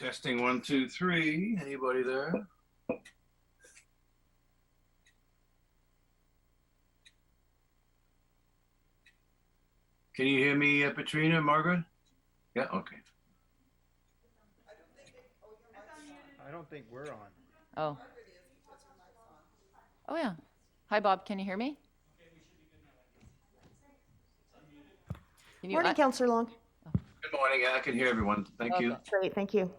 Testing 1, 2, 3. Anybody there? Can you hear me, Petrina, Margaret? Yeah, okay. I don't think we're on. Oh. Oh, yeah. Hi, Bob. Can you hear me? Can you Morning, Councillor Long. Good morning. I can hear everyone. Thank you. Great, thank you.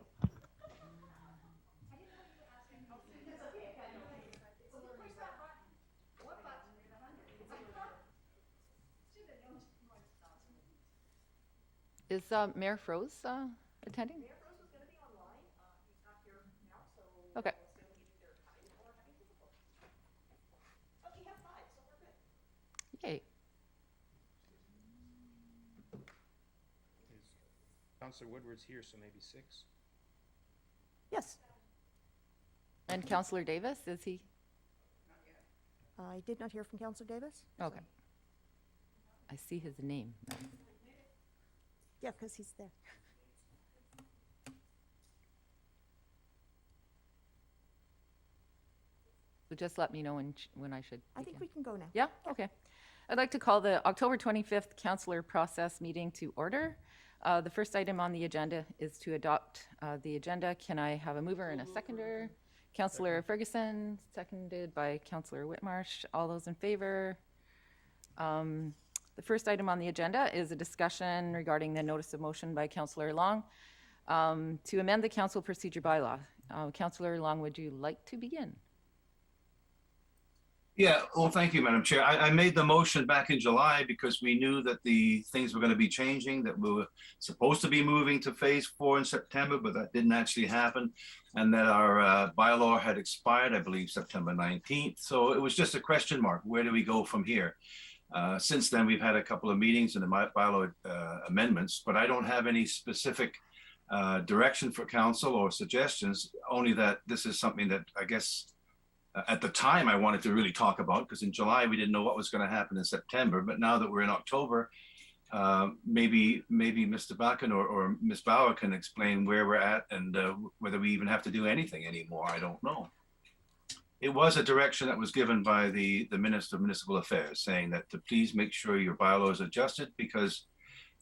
Is Mayor Froese attending? Mayor Rose was going to be online. He's not here now, so Okay. we'll assume either they're coming or having difficulties. But we have 5, so we're good. Yay. Councillor Woodward's here, so maybe 6. Yes. And Councillor Davis, is he? I did not hear from Councillor Davis. Okay. I see his name. Yeah, because he's there. So just let me know when I should I think begin. we can go now. Yeah, okay. I'd like to call the October 25th Councillor Process Meeting to order. The first item on the agenda is to adopt the agenda. Can I have a mover and a seconder? Councillor Ferguson, seconded by Councillor Whitmarsh. All those in favor? The first item on the agenda is a discussion regarding the notice of motion by Councillor Long to amend the council procedure bylaw. Councillor Long, would you like to begin? Yeah, well, thank you, Madam Chair. I made the motion back in July because we knew that the things were going to be changing, that we were supposed to be moving to phase 4 in September, but that didn't actually happen. And that our bylaw had expired, I believe, September 19th. So it was just a question mark. Where do we go from here? Since then, we've had a couple of meetings and the bylaw amendments, but I don't have any specific direction for council or suggestions, only that this is something that I guess at the time I wanted to really talk about, because in July we didn't know what was going to happen in September. But now that we're in October, maybe Mr. Bakken or Ms. Bauer can explain where we're at and whether we even have to do anything anymore. I don't know. It was a direction that was given by the Minister of Municipal Affairs, saying that to please make sure your bylaw is adjusted, because,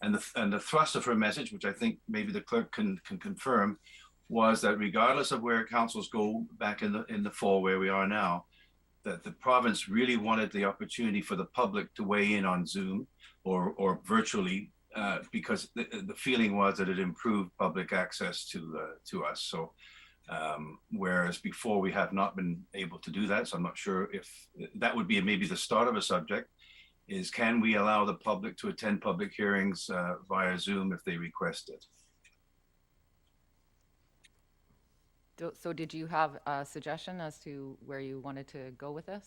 and the thrust of her message, which I think maybe the clerk can confirm, was that regardless of where councils go back in the fall, where we are now, that the province really wanted the opportunity for the public to weigh in on Zoom or virtually, because the feeling was that it improved public access to us. So whereas before we have not been able to do that. So I'm not sure if that would be maybe the start of a subject, is can we allow the public to attend public hearings via Zoom if they request it? So did you have a suggestion as to where you wanted to go with this?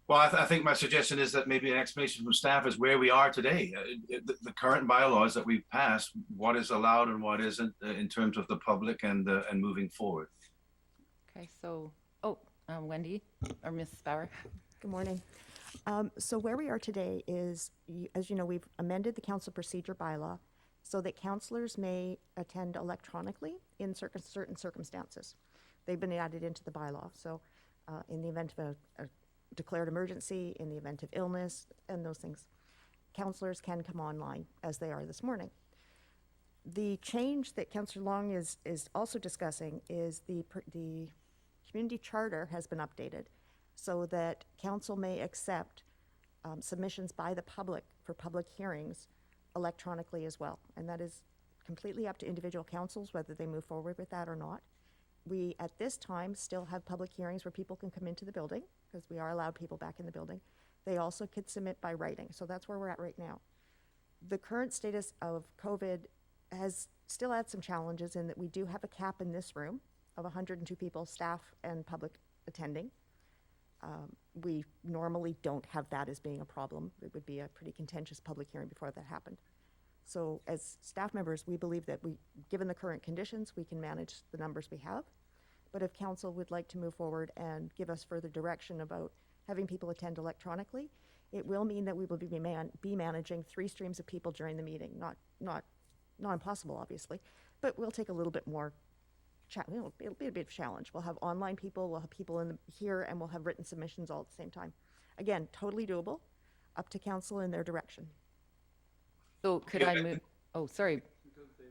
Well, I think my suggestion is that maybe an explanation from staff is where we are today. The current bylaws that we've passed, what is allowed and what isn't in terms of the public and moving forward. Okay, so, Wendy or Ms. Bauer? Good morning. So where we are today is, as you know, we've amended the council procedure bylaw so that councillors may attend electronically in certain circumstances. They've been added into the bylaw. So in the event of a declared emergency, in the event of illness and those things, councillors can come online as they are this morning. The change that Councillor Long is also discussing is the community charter has been updated so that council may accept submissions by the public for public hearings electronically as well. And that is completely up to individual councils whether they move forward with that or not. We, at this time, still have public hearings where people can come into the building, because we are allowed people back in the building. They also could submit by writing. So that's where we're at right now. The current status of COVID has still had some challenges in that we do have a cap in this room of 102 people, staff and public attending. We normally don't have that as being a problem. It would be a pretty contentious public hearing before that happened. So as staff members, we believe that given the current conditions, we can manage the numbers we have. But if council would like to move forward and give us further direction about having people attend electronically, it will mean that we will be managing 3 streams of people during the meeting. Not impossible, obviously, but we'll take a little bit more, it'll be a bit of a challenge. We'll have online people, we'll have people here, and we'll have written submissions all at the same time. Again, totally doable, up to council in their direction. So could I move, oh, sorry,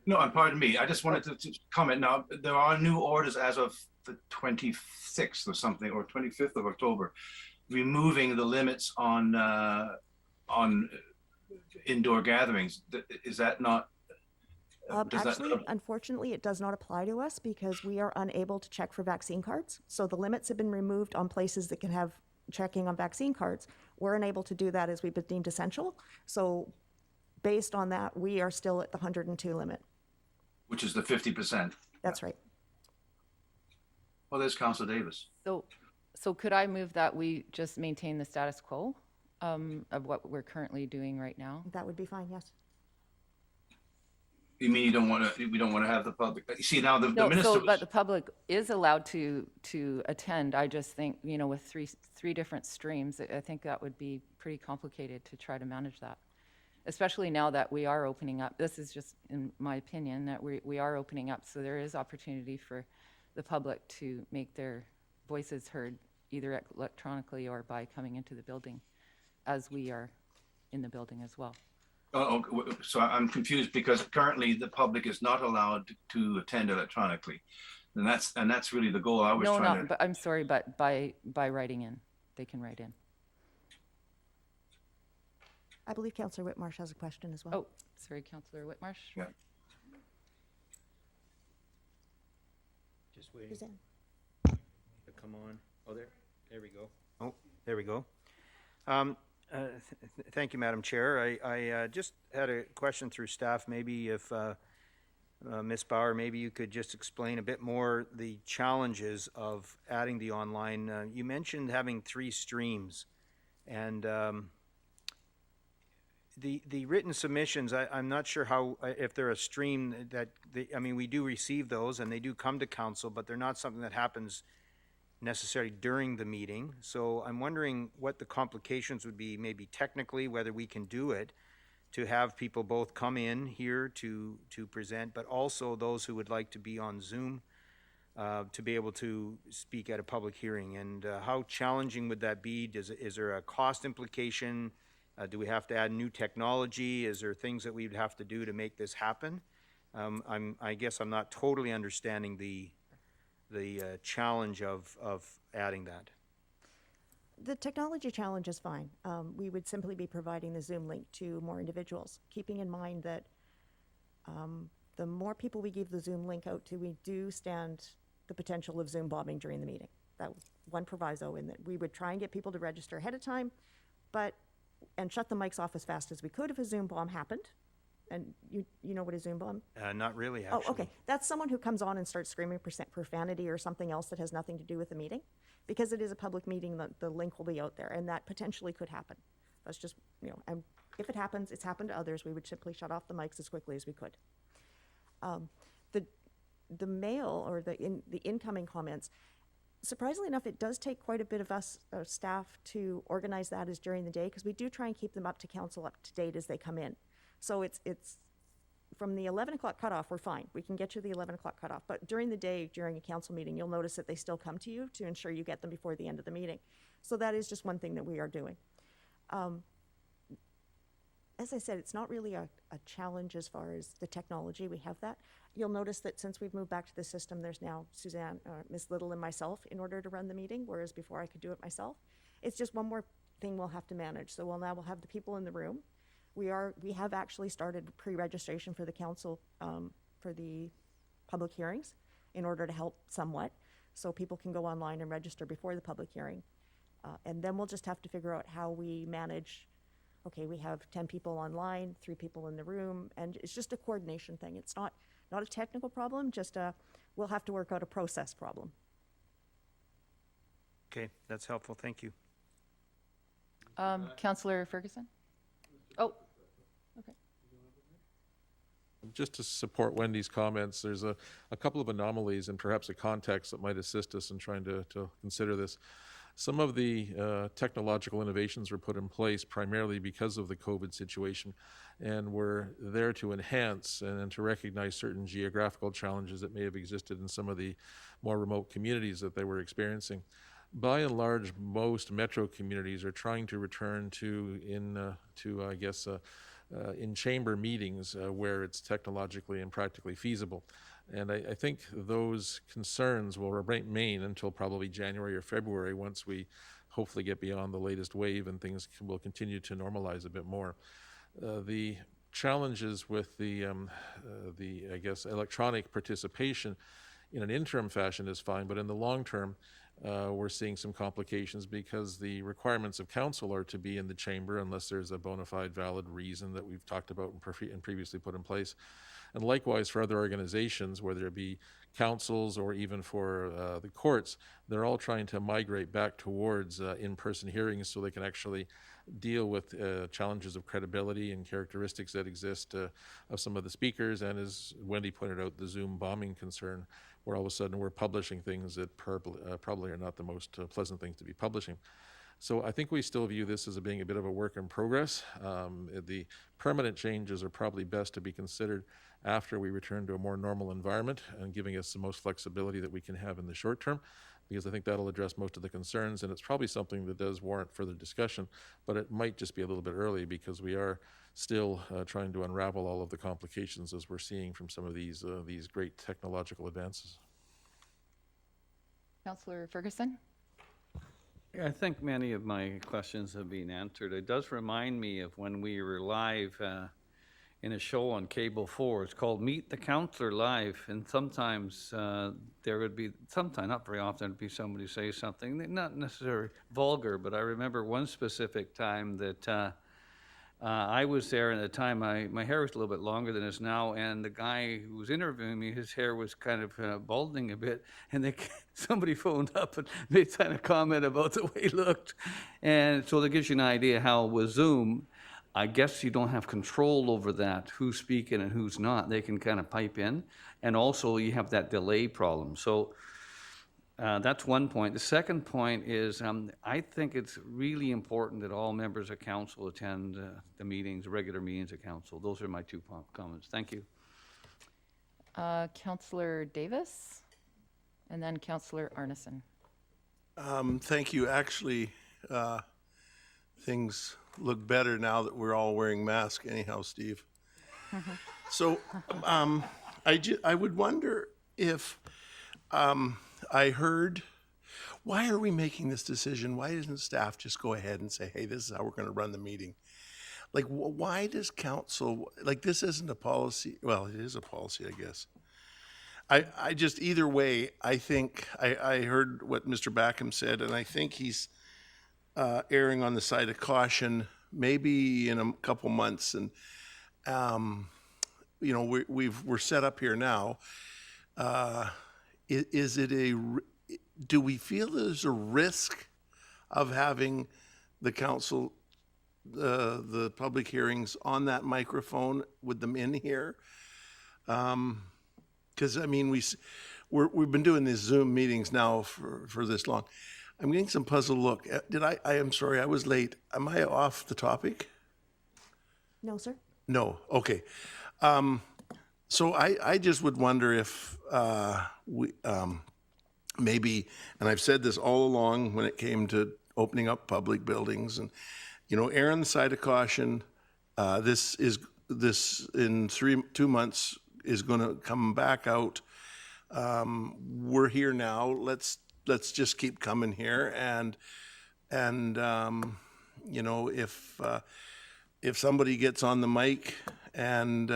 No, and pardon me, I just wanted to comment now, there are new orders as of the 26th or something, or 25th of October, removing the limits on indoor gatherings. Is that not? Actually, unfortunately, it does not apply to us because we are unable to check for vaccine cards. So the limits have been removed on places that can have checking on vaccine cards. We're unable to do that as we've been deemed essential. So based on that, we are still at the 102 limit. Which is the 50%. That's right. Well, there's Councilor Davis. so could I move that we just maintain the status quo of what we're currently doing right now? That would be fine, yes. You mean we don't want to have the public? You see, now the No, minister but the public is allowed to attend. I just think, with three different streams, I think that would be pretty complicated to try to manage that. Especially now that we are opening up. This is just, in my opinion, that we are opening up. So there is opportunity for the public to make their voices heard either electronically or by coming into the building as we are in the building as well. Oh, so I'm confused because currently the public is not allowed to attend electronically, and that's really the goal I was trying to. But I'm sorry, but by writing in, they can write in. I believe Councillor Whitmarsh has a question as well. Oh, sorry, Councillor Whitmarsh. Yeah. Just waiting Who's in? to come on. Oh, there we go. Oh, there we go. Thank you, Madam Chair. I just had a question through staff. Maybe if Ms. Bauer, maybe you could just explain a bit more the challenges of adding the online. You mentioned having 3 streams, and the written submissions. I'm not sure how if they're a stream that we do receive those and they do come to council, but they're not something that happens necessarily during the meeting. So I'm wondering what the complications would be, maybe technically, whether we can do it to have people both come in here to present, but also those who would like to be on Zoom to be able to speak at a public hearing. And how challenging would that be? Is there a cost implication? Do we have to add new technology? Is there things that we would have to do to make this happen? I guess I'm not totally understanding the challenge of adding that. The technology challenge is fine. We would simply be providing the Zoom link to more individuals, keeping in mind that the more people we give the Zoom link out to, we do stand the potential of Zoom bombing during the meeting. That was one proviso in that we would try and get people to register ahead of time, and shut the mics off as fast as we could if a Zoom bomb happened. And you know what a Zoom bomb? Not really, actually. Oh, okay. That's someone who comes on and starts screaming profanity or something else that has nothing to do with the meeting. Because it is a public meeting, the link will be out there, and that potentially could happen. That's just, and if it happens, it's happened to others, we would simply shut off the mics as quickly as we could. The mail or the incoming comments, surprisingly enough, it does take quite a bit of us staff to organize that as during the day, because we do try and keep them up to council, up to date as they come in. So it's from the 11 o'clock cutoff, we're fine. We can get you the 11 o'clock cutoff. But during the day, during a council meeting, you'll notice that they still come to you to ensure you get them before the end of the meeting. So that is just one thing that we are doing. As I said, it's not really a challenge as far as the technology. We have that. You'll notice that since we've moved back to the system, there's now Suzanne, Ms. Little and myself in order to run the meeting, whereas before I could do it myself. It's just one more thing we'll have to manage. So we'll have the people in the room. We have actually started pre-registration for the council for the public hearings in order to help somewhat, so people can go online and register before the public hearing. And then we'll just have to figure out how we manage, okay, we have 10 people online, 3 people in the room, and it's just a coordination thing. It's not a technical problem, just we'll have to work out a process problem. Okay, that's helpful. Thank you. Councillor Ferguson? Oh, okay. Just to support Wendy's comments, there's a couple of anomalies and perhaps a context that might assist us in trying to consider this. some of the technological innovations were put in place primarily because of the COVID situation, and were there to enhance and to recognize certain geographical challenges that may have existed in some of the more remote communities that they were experiencing. By and large, most metro communities are trying to return to in-chamber meetings where it's technologically and practically feasible. And I think those concerns will remain until probably January or February, once we hopefully get beyond the latest wave and things will continue to normalize a bit more. The challenges with the electronic participation in an interim fashion is fine, but in the long term, we're seeing some complications because the requirements of council are to be in the chamber unless there's a bona fide valid reason that we've talked about and previously put in place. And likewise for other organizations, whether it be councils or even for the courts, they're all trying to migrate back towards in-person hearings so they can actually deal with challenges of credibility and characteristics that exist of some of the speakers, and as Wendy pointed out, the Zoom bombing concern, where all of a sudden we're publishing things that probably are not the most pleasant things to be publishing. So I think we still view this as being a bit of a work in progress. The permanent changes are probably best to be considered after we return to a more normal environment and giving us the most flexibility that we can have in the short term, because I think that'll address most of the concerns, and it's probably something that does warrant further discussion, but it might just be a little bit early because we are still trying to unravel all of the complications as we're seeing from some of these great technological advances. Councillor Ferguson? Yeah, I think many of my questions have been answered. It does remind me of when we were live in a show on Cable 4. It's called Meet the Counselor Live, and sometimes there would be, sometimes, not very often, would be somebody say something, not necessarily vulgar, but I remember one specific time that I was there, and at the time my hair was a little bit longer than it is now, and the guy who was interviewing me, his hair was kind of balding a bit, and somebody phoned up and made kind of comment about the way he looked. And so that gives you an idea how with Zoom, I guess you don't have control over that, who's speaking and who's not. They can kind of pipe in, and also you have that delay problem. So that's one point. The second point is I think it's really important that all members of council attend the meetings, regular meetings of council. Those are my two comments. Thank you. Councillor Davis, and then Councillor Arneson. Thank you. Actually, things look better now that we're all wearing masks anyhow, Steve. So I would wonder if I heard, why are we making this decision? Why doesn't staff just go ahead and say, hey, this is how we're going to run the meeting? Like, why does council, like, this isn't a policy. Well, it is a policy, I guess. I just, either way, I think, I heard what Mr. Backham said, and I think he's erring on the side of caution, maybe in a couple months. And, you know, we're set up here now. Do we feel there's a risk of having the council, the public hearings on that microphone with them in here? Because I mean, we've been doing these Zoom meetings now for this long. I'm getting some puzzled look. I am sorry, I was late. Am I off the topic? No, sir. No. Okay. So I just would wonder if we maybe, and I've said this all along when it came to opening up public buildings, and you know, err on the side of caution. This in 2 months is going to come back out. We're here now. Let's just keep coming here, and you know, if somebody gets on the mic and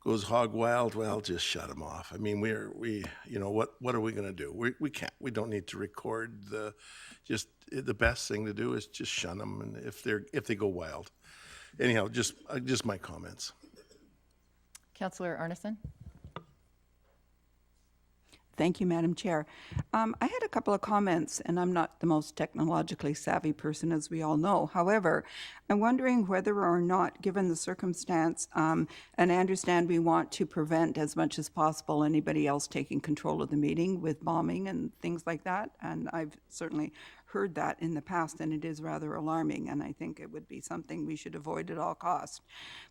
goes hog wild, well, just shut them off. I mean, we you know, what are we going to do? We don't need to record. The best thing to do is just shun them, and if they go wild. Anyhow, just my comments. Councillor Arneson? Thank you, Madam Chair. I had a couple of comments, and I'm not the most technologically savvy person, as we all know. However, I'm wondering whether or not, given the circumstance, and I understand we want to prevent as much as possible anybody else taking control of the meeting with bombing and things like that, and I've certainly heard that in the past, and it is rather alarming, and I think it would be something we should avoid at all costs.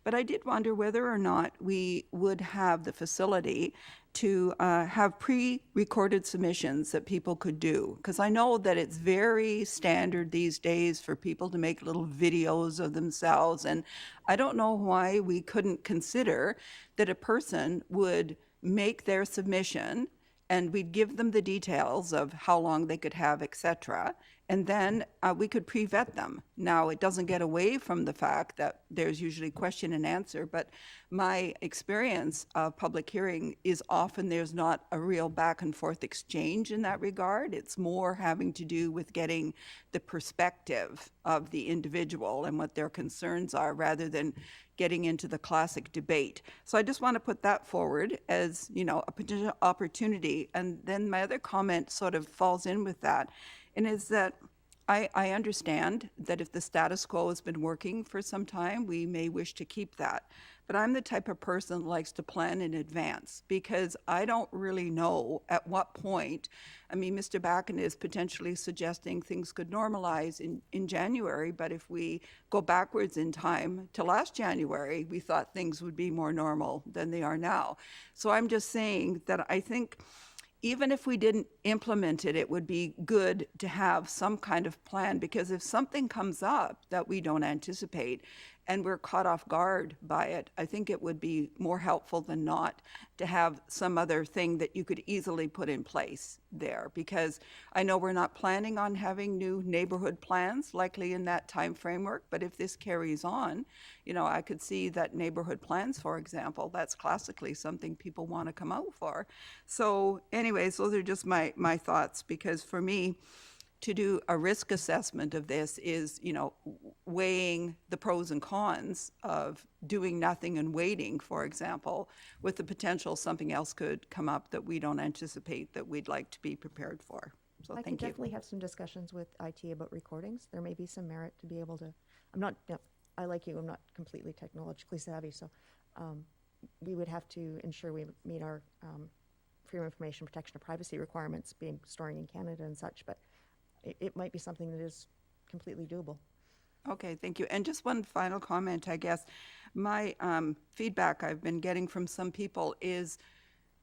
But I did wonder whether or not we would have the facility to have pre-recorded submissions that people could do. Because I know that it's very standard these days for people to make little videos of themselves, and I don't know why we couldn't consider that a person would make their submission and we'd give them the details of how long they could have, et cetera, and then we could pre-vet them. Now, it doesn't get away from the fact that there's usually question and answer, but my experience of public hearing is often there's not a real back and forth exchange in that regard. It's more having to do with getting the perspective of the individual and what their concerns are, rather than getting into the classic debate. So I just want to put that forward as, you know, a potential opportunity. And then my other comment sort of falls in with that, and is that I understand that if the status quo has been working for some time, we may wish to keep that. But I'm the type of person that likes to plan in advance, because I don't really know at what point. I mean, Mr. Backen is potentially suggesting things could normalize in January, but if we go backwards in time to last January, we thought things would be more normal than they are now. So I'm just saying that I think even if we didn't implement it, it would be good to have some kind of plan, because if something comes up that we don't anticipate and we're caught off guard by it, I think it would be more helpful than not to have some other thing that you could easily put in place there. Because I know we're not planning on having new neighborhood plans likely in that time framework, but if this carries on, you know, I could see that neighborhood plans, for example, that's classically something people want to come out for. So anyways, those are just my thoughts, because for me, to do a risk assessment of this is, you know, weighing the pros and cons of doing nothing and waiting, for example, with the potential something else could come up that we don't anticipate that we'd like to be prepared for. So I can thank you. definitely have some discussions with IT about recordings. There may be some merit to be able to, I'm not, you know, I like you, I'm not completely technologically savvy, so we would have to ensure we meet our freedom of information protection and privacy requirements, being storing in Canada and such, but it might be something that is completely doable. Okay, thank you. And just one final comment, I guess. My feedback I've been getting from some people is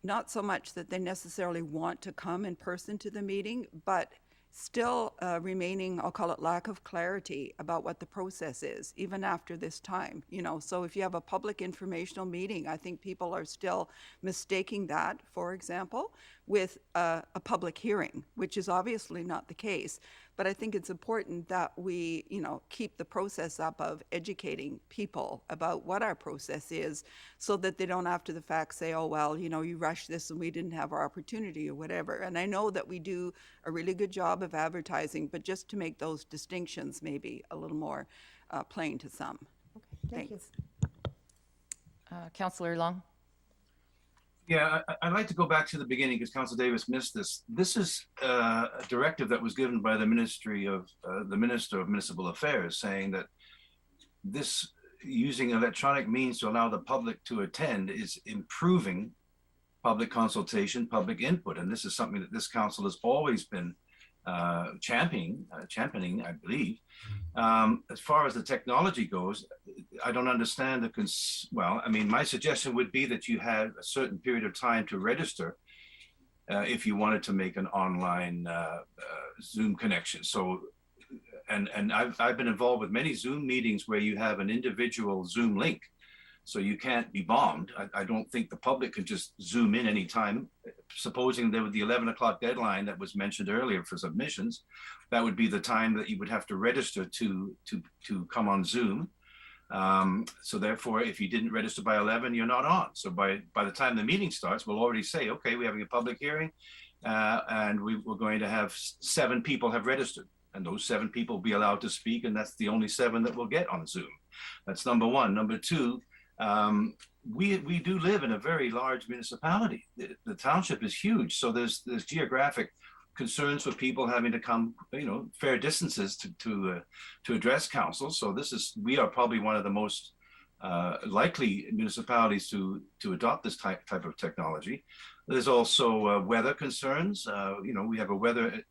not so much that they necessarily want to come in person to the meeting, but still remaining, I'll call it lack of clarity about what the process is, even after this time. You know, so if you have a public informational meeting, I think people are still mistaking that, for example, with a public hearing, which is obviously not the case. But I think it's important that we, you know, keep the process up of educating people about what our process is, so that they don't after the fact say, oh, well, you know, you rushed this and we didn't have our opportunity or whatever. And I know that we do a really good job of advertising, but just to make those distinctions maybe a little more plain to some. Okay, thank you. Thanks. Councillor Long. Yeah, I'd like to go back to the beginning because Council Davis missed this. This is a directive that was given by the Ministry of the Minister of Municipal Affairs, saying that this using electronic means to allow the public to attend is improving public consultation, public input, and this is something that this council has always been championing, I believe. As far as the technology goes, I don't understand well, I mean, my suggestion would be that you had a certain period of time to register if you wanted to make an online Zoom connection. So, and I've been involved with many Zoom meetings where you have an individual Zoom link. So you can't be bombed. I don't think the public can just Zoom in anytime. Supposing there was the 11 o'clock deadline that was mentioned earlier for submissions, that would be the time that you would have to register to come on Zoom. So therefore, if you didn't register by 11, you're not on. So by the time the meeting starts, we'll already say, okay, we're having a public hearing and we're going to have 7 people have registered. And those 7 people will be allowed to speak, and that's the only 7 that will get on Zoom. That's number one. Number two, we do live in a very large municipality. The township is huge, so there's geographic concerns for people having to come, you know, fair distances to address council. So we are probably one of the most likely municipalities to adopt this type of technology. There's also weather concerns. We have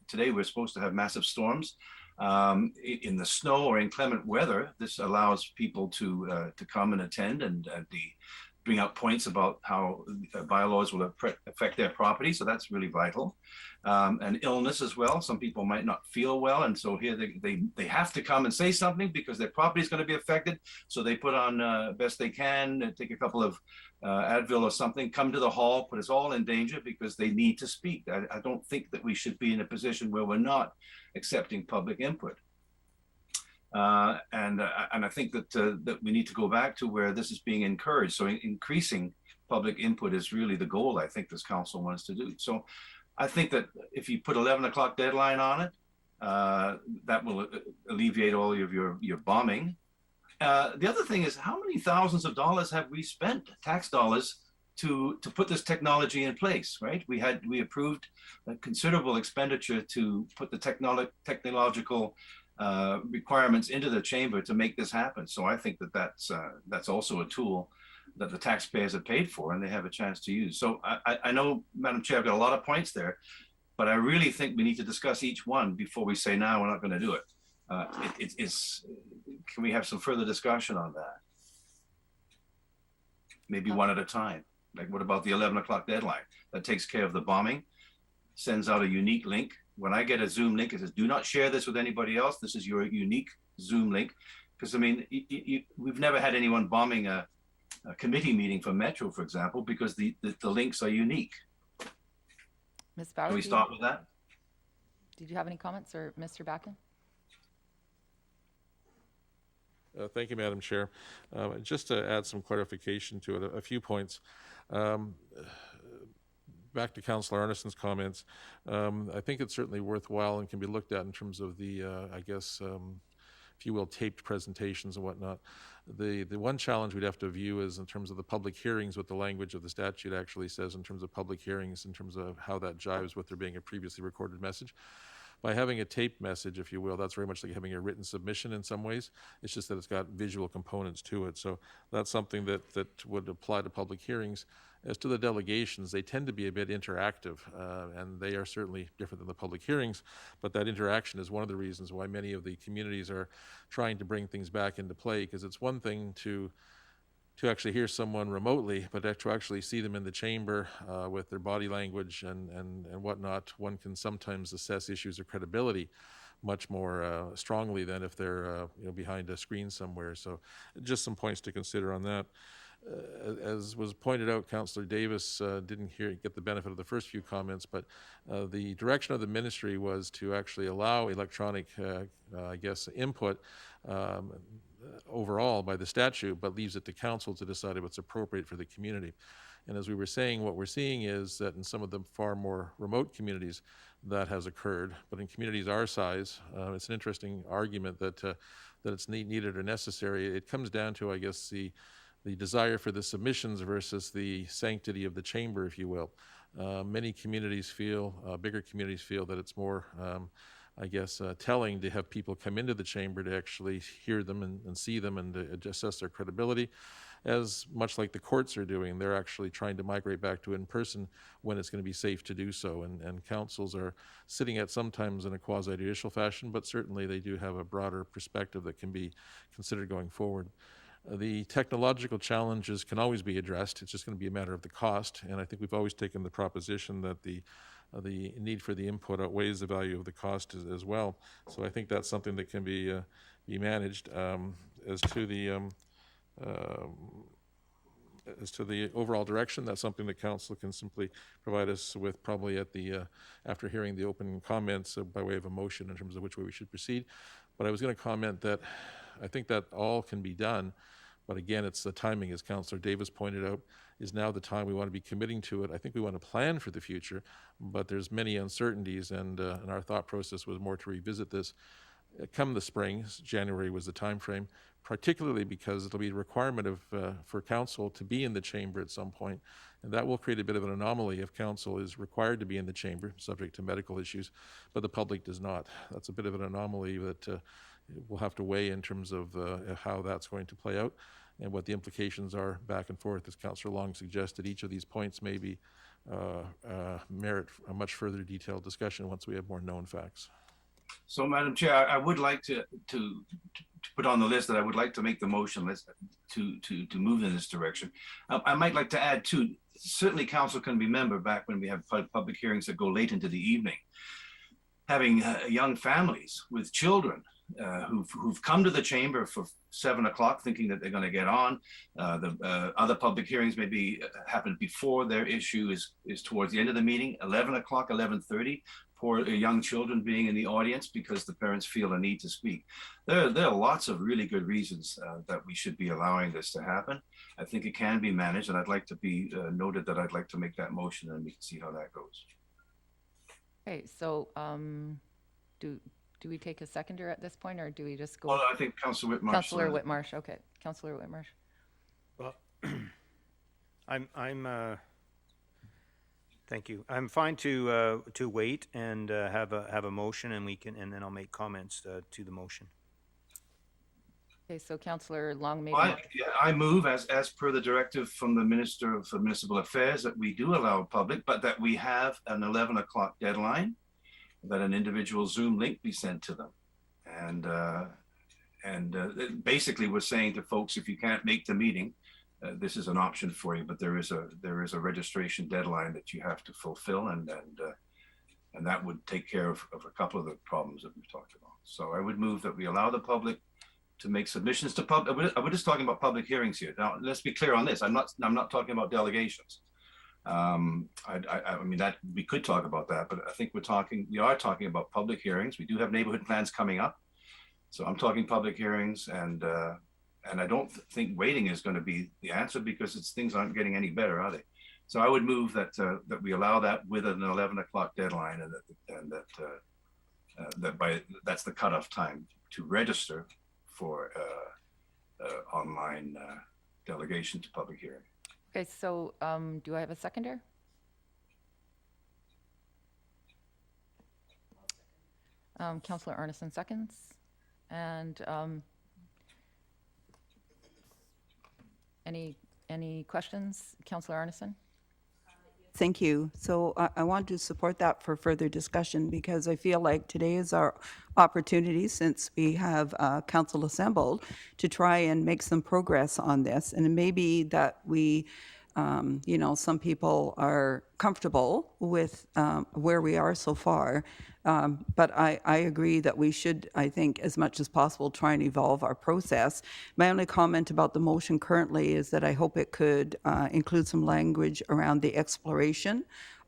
today we're supposed to have massive storms. In the snow or inclement weather, this allows people to come and attend and bring out points about how bylaws will affect their property. So that's really vital. And illness as well. Some people might not feel well, and so here they have to come and say something because their property is going to be affected. So they put on best they can, take a couple of Advil or something, come to the hall, put us all in danger because they need to speak. I don't think that we should be in a position where we're not accepting public input. And I think that we need to go back to where this is being encouraged. So increasing public input is really the goal I think this council wants to do. So I think that if you put 11 o'clock deadline on it, that will alleviate all of your bombing. The other thing is, how many thousands of dollars have we spent, tax dollars, to put this technology in place, right? We approved a considerable expenditure to put the technological requirements into the chamber to make this happen. So I think that that's also a tool that the taxpayers have paid for and they have a chance to use. So I know, Madam Chair, I've got a lot of points there, but I really think we need to discuss each one before we say, no, we're not going to do it. Can we have some further discussion on that? Maybe one at a time. Like, what about the 11 o'clock deadline? That takes care of the bombing, sends out a unique link. When I get a Zoom link, it says, do not share this with anybody else. This is your unique Zoom link. Because, I mean, we've never had anyone bombing a committee meeting for Metro, for example, because the links are unique. Ms. Bauer, Can we start with that? did you have any comments, or Mr. Backen? Thank you, Madam Chair. Just to add some clarification to it, a few points. Back to Councillor Arneson's comments, I think it's certainly worthwhile and can be looked at in terms of the, if you will, taped presentations and whatnot. The one challenge we'd have to view is in terms of the public hearings, what the language of the statute actually says in terms of public hearings, in terms of how that jives with there being a previously recorded message. By having a taped message, if you will, that's very much like having a written submission in some ways. It's just that it's got visual components to it. So that's something that would apply to public hearings. As to the delegations, they tend to be a bit interactive, and they are certainly different than the public hearings, but that interaction is one of the reasons why many of the communities are trying to bring things back into play, because it's one thing to actually hear someone remotely, but to actually see them in the chamber with their body language and whatnot, one can sometimes assess issues of credibility much more strongly than if they're behind a screen somewhere. So just some points to consider on that. As was pointed out, Councillor Davis didn't get the benefit of the first few comments, but the direction of the ministry was to actually allow electronic, input overall by the statute, but leaves it to council to decide what's appropriate for the community. And as we were saying, what we're seeing is that in some of the far more remote communities that has occurred, but in communities our size, it's an interesting argument that it's needed or necessary. It comes down to, I guess, the desire for the submissions versus the sanctity of the chamber, if you will. Many communities feel, bigger communities feel that it's more, telling to have people come into the chamber to actually hear them and see them and to assess their credibility. As much like the courts are doing, they're actually trying to migrate back to in-person when it's going to be safe to do so. And councils are sitting at sometimes in a quasi-judicial fashion, but certainly they do have a broader perspective that can be considered going forward. The technological challenges can always be addressed. It's just going to be a matter of the cost. And I think we've always taken the proposition that the need for the input outweighs the value of the cost as well. So I think that's something that can be managed. As to the overall direction, that's something that council can simply provide us with, probably at the after hearing the open comments by way of a motion in terms of which way we should proceed. But I was going to comment that I think that all can be done, but again, it's the timing, as Councillor Davis pointed out, is now the time we want to be committing to it. I think we want to plan for the future, but there's many uncertainties, and our thought process was more to revisit this come the spring. January was the time frame, particularly because it'll be a requirement for council to be in the chamber at some point, and that will create a bit of an anomaly if council is required to be in the chamber, subject to medical issues, but the public does not. That's a bit of an anomaly that we'll have to weigh in terms of how that's going to play out. and what the implications are back and forth. As Councillor Long suggested, each of these points maybe merit a much further detailed discussion once we have more known facts. So, Madam Chair, I would like to put on the list that I would like to make the motion to move in this direction. I might like to add too, certainly council can remember back when we have public hearings that go late into the evening, having young families with children who've come to the chamber for 7 o'clock thinking that they're going to get on. The other public hearings maybe happen before their issue is towards the end of the meeting, 11 o'clock, 11:30. Poor young children being in the audience because the parents feel a need to speak. There are lots of really good reasons that we should be allowing this to happen. I think it can be managed, and I'd like to be noted that I'd like to make that motion, and we can see how that goes. Okay, so do we take a seconder at this point, or do we just go? Well, I think Councillor Whitmarsh. Councillor Whitmarsh, okay. Councillor Whitmarsh. Well, thank you. I'm fine to wait and have a motion, and then I'll make comments to the motion. Okay, so Councillor Long made. I move as per the directive from the Minister of Municipal Affairs that we do allow public, but that we have an 11 o'clock deadline, that an individual Zoom link be sent to them, and basically we're saying to folks, if you can't make the meeting, this is an option for you, but there is a registration deadline that you have to fulfill, and that would take care of a couple of the problems that we've talked about. So I would move that we allow the public to make submissions to public. We're just talking about public hearings here. Now, let's be clear on this. I'm not talking about delegations. I mean, that we could talk about that, but I think we are talking about public hearings. We do have neighborhood plans coming up, so I'm talking public hearings, and I don't think waiting is going to be the answer, because things aren't getting any better, are they? So I would move that we allow that with an 11 o'clock deadline, and that's the cutoff time to register for online delegation to public hearing. Okay, so do I have a seconder? Councillor Arneson seconds, and any questions, Councillor Arneson? Thank you. So I want to support that for further discussion, because I feel like today is our opportunity, since we have council assembled, to try and make some progress on this. And it may be that we, some people are comfortable with where we are so far. But I agree that we should, I think, as much as possible, try and evolve our process. My only comment about the motion currently is that I hope it could include some language around the exploration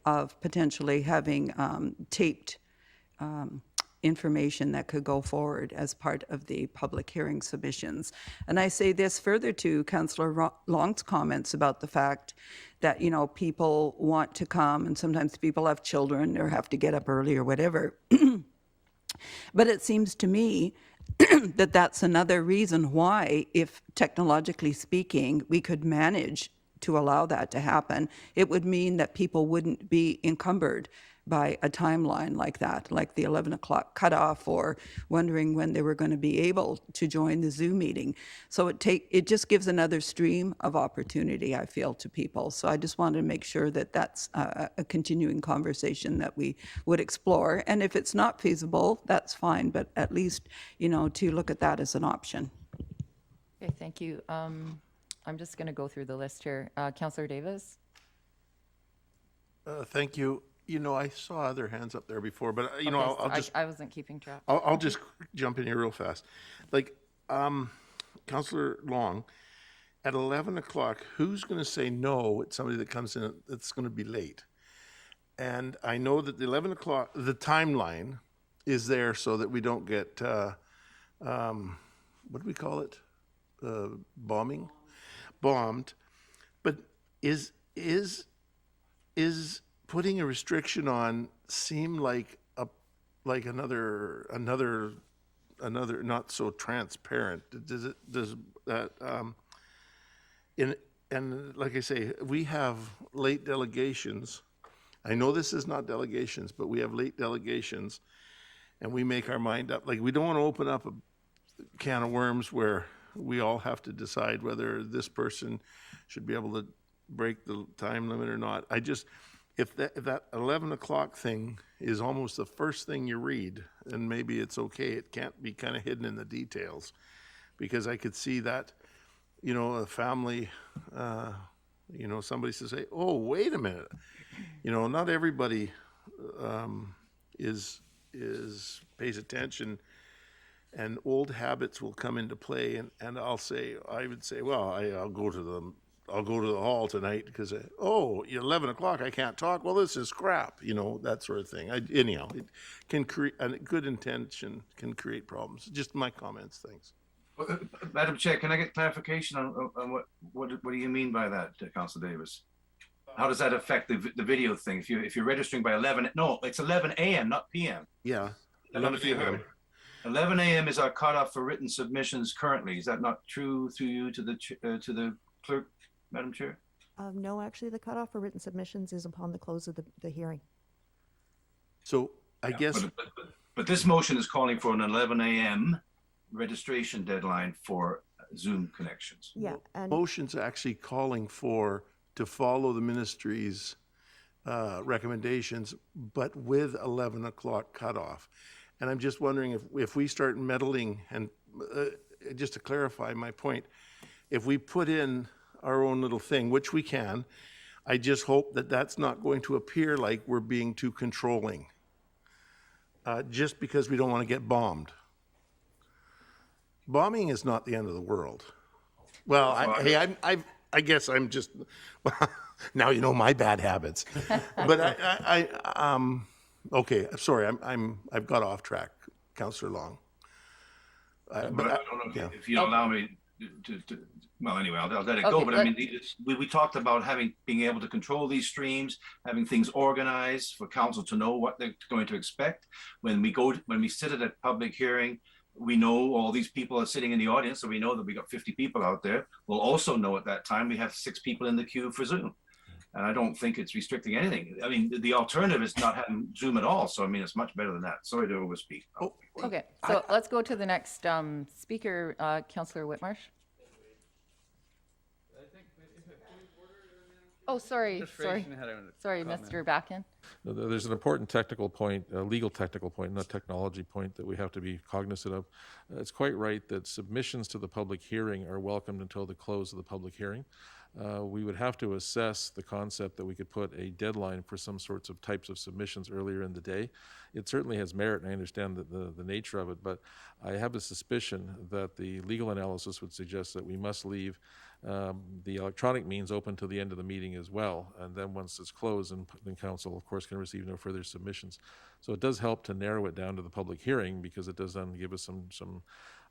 of potentially having taped information that could go forward as part of the public hearing submissions. And I say this further to Councillor Long's comments about the fact that, people want to come, and sometimes people have children or have to get up early or whatever. But it seems to me that that's another reason why, if technologically speaking, we could manage to allow that to happen, it would mean that people wouldn't be encumbered by a timeline like that, like the 11 o'clock cutoff, or wondering when they were going to be able to join the Zoom meeting. So it just gives another stream of opportunity, I feel, to people. So I just wanted to make sure that that's a continuing conversation that we would explore. And if it's not feasible, that's fine, but at least, to look at that as an option. Okay, thank you. I'm just going to go through the list here. Councillor Davis? Thank you. I saw other hands up there before, but Okay, I'll just. I wasn't keeping track. I'll just jump in here real fast. Like, Councillor Long, at 11 o'clock, who's going to say no at somebody that comes in that's going to be late? And I know that the 11 o'clock, the timeline is there so that we don't get, what do we call it? Bombed. But is putting a restriction on seem like another not so transparent? Does that and like I say, we have late delegations. I know this is not delegations, but we have late delegations, and we make our mind up. Like, we don't want to open up a can of worms where we all have to decide whether this person should be able to break the time limit or not. If that 11 o'clock thing is almost the first thing you read, then maybe it's okay. It can't be kind of hidden in the details, because I could see that, a family, somebody says, oh, wait a minute. Not everybody pays attention, and old habits will come into play. And I would say, well, I'll go to the hall tonight because 11 o'clock, I can't talk. Well, this is crap, that sort of thing. Anyhow, it can create, a good intention can create problems. Just my comments. Thanks. Madam Chair, can I get clarification on what do you mean by that, Councilor Davis? How does that affect the video thing? If you're registering by 11, no, it's 11 a.m., not p.m. Yeah. I don't know if you heard. 11 a.m. is our cutoff for written submissions currently. Is that not true through you to the clerk, Madam Chair? No, actually, the cutoff for written submissions is upon the close of the hearing. So I guess. But this motion is calling for an 11 a.m. registration deadline for Zoom connections. Yeah. And Motion's actually calling to follow the ministry's recommendations, but with 11 o'clock cutoff. And I'm just wondering if we start meddling, and just to clarify my point, if we put in our own little thing, which we can, I just hope that that's not going to appear like we're being too controlling, just because we don't want to get bombed. Bombing is not the end of the world. Well, I guess I'm just, now you know my bad habits. But okay, sorry, I've got off track, Councillor Long. But I don't know if you allow me to well, anyway, I'll let it go. But I mean, we talked about being able to control these streams, having things organized for council to know what they're going to expect. When we sit at a public hearing, we know all these people are sitting in the audience, so we know that we got 50 people out there. We'll also know at that time we have 6 people in the queue for Zoom. And I don't think it's restricting anything. I mean, the alternative is not having Zoom at all. So, I mean, it's much better than that. Sorry to overspeak. Okay, so let's go to the next speaker, Councillor Whitmarsh. Oh, sorry, Mr. Backen. There's an important technical point, a legal technical point, not technology point, that we have to be cognizant of. It's quite right that submissions to the public hearing are welcomed until the close of the public hearing. We would have to assess the concept that we could put a deadline for some sorts of types of submissions earlier in the day. It certainly has merit, and I understand the nature of it, but I have a suspicion that the legal analysis would suggest that we must leave the electronic means open to the end of the meeting as well, and then once it's closed, then council, of course, can receive no further submissions. So it does help to narrow it down to the public hearing, because it does then give us some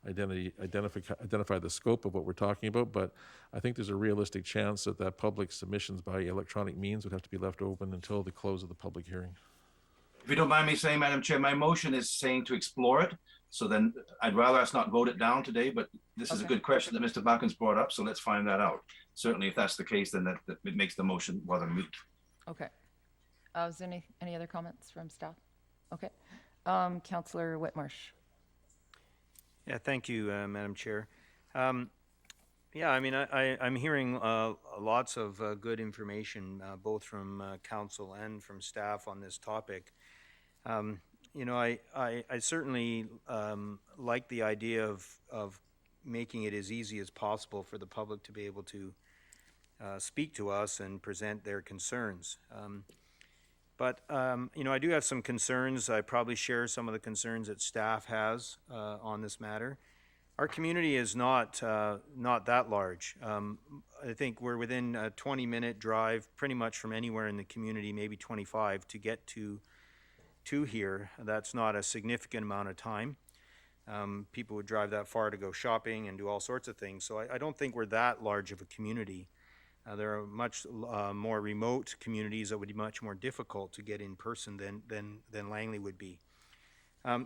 identify the scope of what we're talking about. But I think there's a realistic chance that public submissions by electronic means would have to be left open until the close of the public hearing. If you don't mind me saying, Madam Chair, my motion is saying to explore it. So then I'd rather us not vote it down today, but this is a good question that Mr. Backen's brought up. So let's find that out. Certainly, if that's the case, then that it makes the motion rather moot. Okay. Is there any other comments from staff? Okay. Councillor Whitmarsh. Yeah, thank you, Madam Chair. Yeah, I mean, I'm hearing lots of good information, both from council and from staff on this topic. You know, I certainly like the idea of making it as easy as possible for the public to be able to speak to us and present their concerns. But you know, I do have some concerns. I probably share some of the concerns that staff has on this matter. Our community is not that large. I think we're within a 20-minute drive pretty much from anywhere in the community, maybe 25, to get to here. That's not a significant amount of time. People would drive that far to go shopping and do all sorts of things. So I don't think we're that large of a community. There are much more remote communities that would be much more difficult to get in person than Langley would be.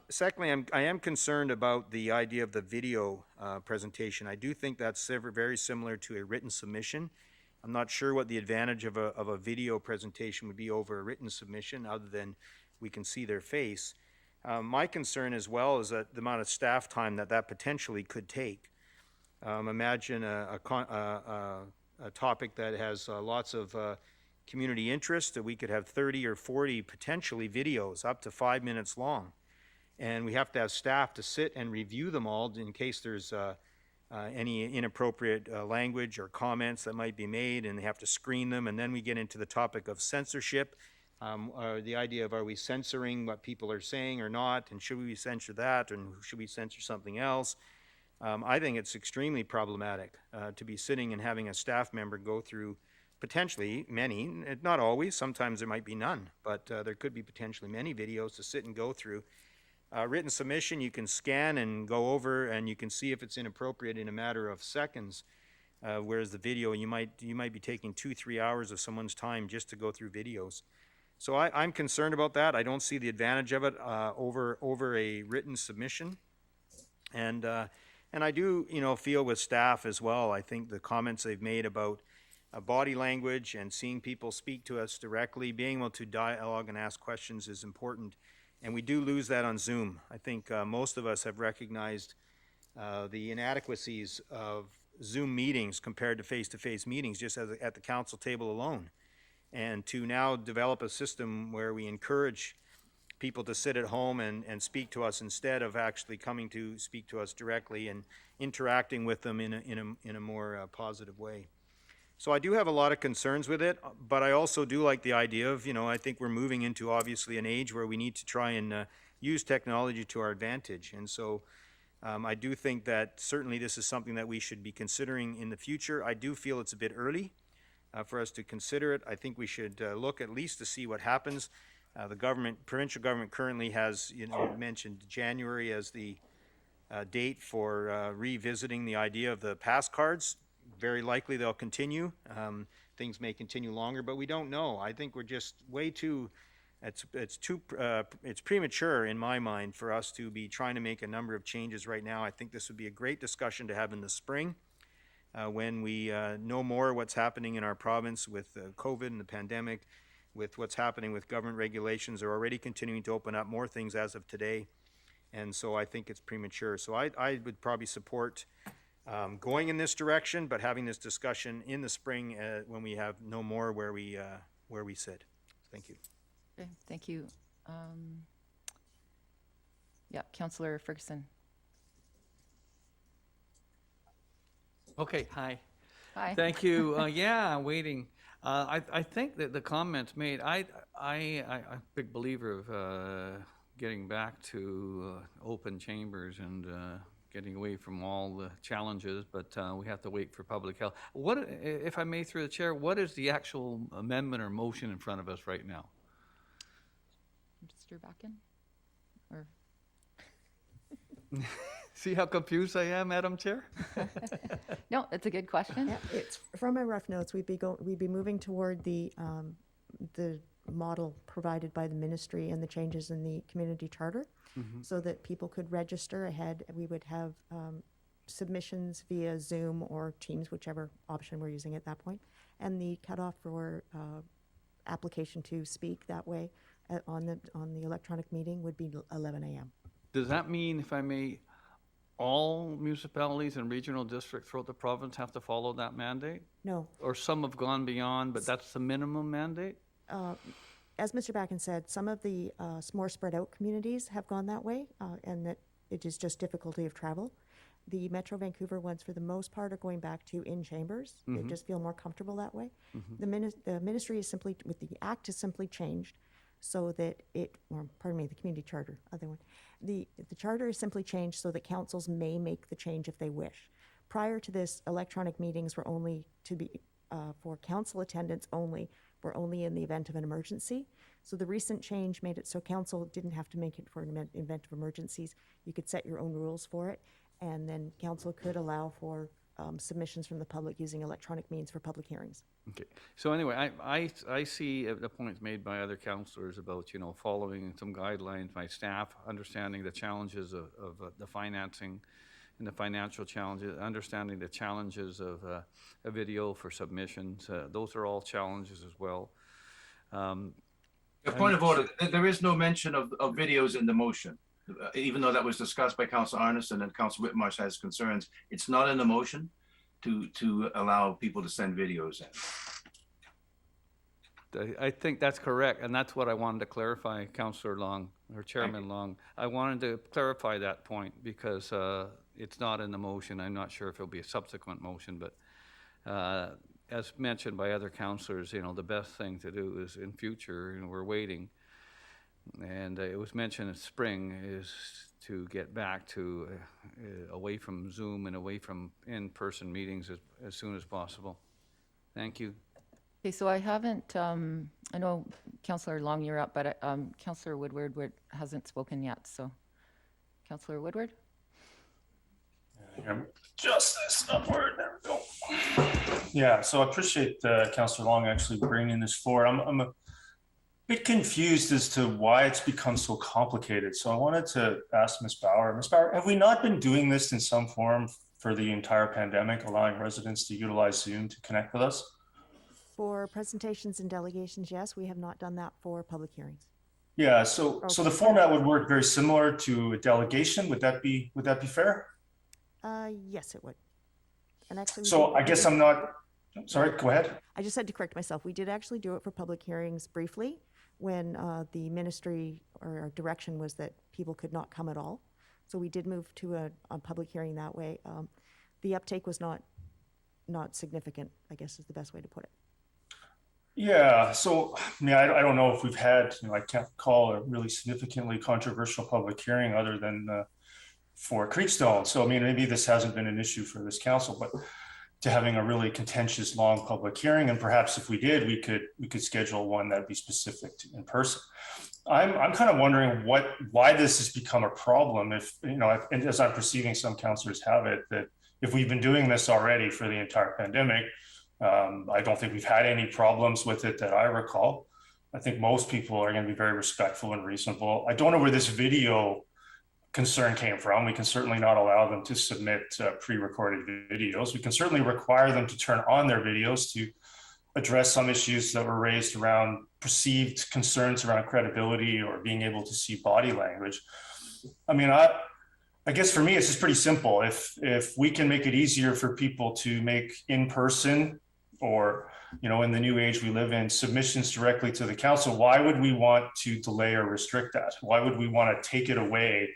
Secondly, I am concerned about the idea of the video presentation. I do think that's very similar to a written submission. I'm not sure what the advantage of a video presentation would be over a written submission, other than we can see their face. My concern as well is that the amount of staff time that potentially could take. Imagine a topic that has lots of community interest, that we could have 30 or 40 potentially videos up to 5 minutes long. And we have to have staff to sit and review them all in case there's any inappropriate language or comments that might be made, and they have to screen them. And then we get into the topic of censorship, the idea of, are we censoring what people are saying or not, and should we censor that, and should we censor something else? I think it's extremely problematic to be sitting and having a staff member go through potentially many, not always, sometimes there might be none, but there could be potentially many videos to sit and go through. Written submission, you can scan and go over, and you can see if it's inappropriate in a matter of seconds. Whereas the video, you might be taking 2-3 hours of someone's time just to go through videos. So I'm concerned about that. I don't see the advantage of it over a written submission. And I do, feel with staff as well. I think the comments they've made about body language and seeing people speak to us directly, being able to dialogue and ask questions is important. And we do lose that on Zoom. I think most of us have recognized the inadequacies of Zoom meetings compared to face-to-face meetings just at the council table alone. And to now develop a system where we encourage people to sit at home and speak to us instead of actually coming to speak to us directly and interacting with them in a more positive way. So I do have a lot of concerns with it, but I also do like the idea of, I think we're moving into obviously an age where we need to try and use technology to our advantage. And so I do think that certainly this is something that we should be considering in the future. I do feel it's a bit early for us to consider it. I think we should look at least to see what happens. The provincial government currently has, mentioned January as the date for revisiting the idea of the pass cards. Very likely they'll continue. Things may continue longer, but we don't know. I think we're just way too. It's premature in my mind for us to be trying to make a number of changes right now. I think this would be a great discussion to have in the spring when we know more what's happening in our province with COVID and the pandemic, with what's happening with government regulations. They're already continuing to open up more things as of today, and so I think it's premature. So I would probably support going in this direction, but having this discussion in the spring when we have no more where we sit. Thank you. Okay, thank you. Yeah, Councillor Ferguson. Okay, hi. Hi. Thank you. Yeah, I'm waiting. I think that the comments made, I'm a big believer of getting back to open chambers and getting away from all the challenges, but we have to wait for public health. What, if I may, through the chair, what is the actual amendment or motion in front of us right now? Mr. Backen? Or See how confused I am, Madam Chair? no, it's a good question. Yeah, it's from my rough notes. We'd be moving toward the model provided by the ministry and the changes in the community charter, so that people could register ahead. We would have submissions via Zoom or Teams, whichever option we're using at that point, and the cutoff for application to speak that way on the electronic meeting would be 11 a.m. Does that mean, if I may, all municipalities and regional districts throughout the province have to follow that mandate? No. Or some have gone beyond, but that's the minimum mandate? As Mr. Backen said, some of the more spread out communities have gone that way, and that it is just difficulty of travel. The Metro Vancouver ones, for the most part, are going back to in chambers. They just feel more comfortable that way. The ministry is simply, with the act, is simply changed so that the community charter, other one. The charter is simply changed so that councils may make the change if they wish. Prior to this, electronic meetings were only to be for council attendance only, were only in the event of an emergency. So the recent change made it so council didn't have to make it for an event of emergencies. You could set your own rules for it, and then council could allow for submissions from the public using electronic means for public hearings. Okay. So anyway, I see the points made by other councillors about, following some guidelines by staff, understanding the challenges of the financing and the financial challenges, understanding the challenges of a video for submissions. Those are all challenges as well. A point of order, there is no mention of videos in the motion. even though that was discussed by Council Arneson and Council Whitmarsh has concerns, it's not in the motion to allow people to send videos in. I think that's correct, and that's what I wanted to clarify, Councillor Long, or Chairman Long. I wanted to clarify that point because it's not in the motion. I'm not sure if it'll be a subsequent motion, but as mentioned by other councillors, you know, the best thing to do is in future, you know, we're waiting. And it was mentioned in spring is to get back to away from Zoom and away from in-person meetings as soon as possible. Thank you. Okay, so I haven't, I know Councillor Long, you're up, but Councillor Woodward hasn't spoken yet, so Councillor Woodward? Just this upward, there we go. Yeah, so I appreciate Councillor Long actually bringing this forward. I'm a bit confused as to why it's become so complicated. So I wanted to ask Ms. Bauer. Ms. Bauer, have we not been doing this in some form for the entire pandemic, allowing residents to utilize Zoom to connect with us? For presentations and delegations, yes, we have not done that for public hearings. Yeah, so the format would work very similar to a delegation. Would that be fair? Yes, it would. And actually, So I guess I'm not, sorry, go ahead. I just had to correct myself. We did actually do it for public hearings briefly when the ministry or our direction was that people could not come at all. So we did move to a public hearing that way. The uptake was not significant, I guess is the best way to put it. Yeah, so I mean, I don't know if we've had, you know, I can't recall a really significantly controversial public hearing other than for Creekstone. So I mean, maybe this hasn't been an issue for this council, but to having a really contentious, long public hearing, and perhaps if we did, we could schedule one that'd be specific to in person. I'm kind of wondering why this has become a problem. If you know, and as I'm perceiving some councillors have it, that if we've been doing this already for the entire pandemic. I don't think we've had any problems with it that I recall. I think most people are going to be very respectful and reasonable. I don't know where this video concern came from. We can certainly not allow them to submit pre-recorded videos. We can certainly require them to turn on their videos to address some issues that were raised around perceived concerns around credibility or being able to see body language. I mean, I guess for me, it's just pretty simple. If we can make it easier for people to make in-person or, you know, in the new age we live in, submissions directly to the council, why would we want to delay or restrict that? Why would we want to take it away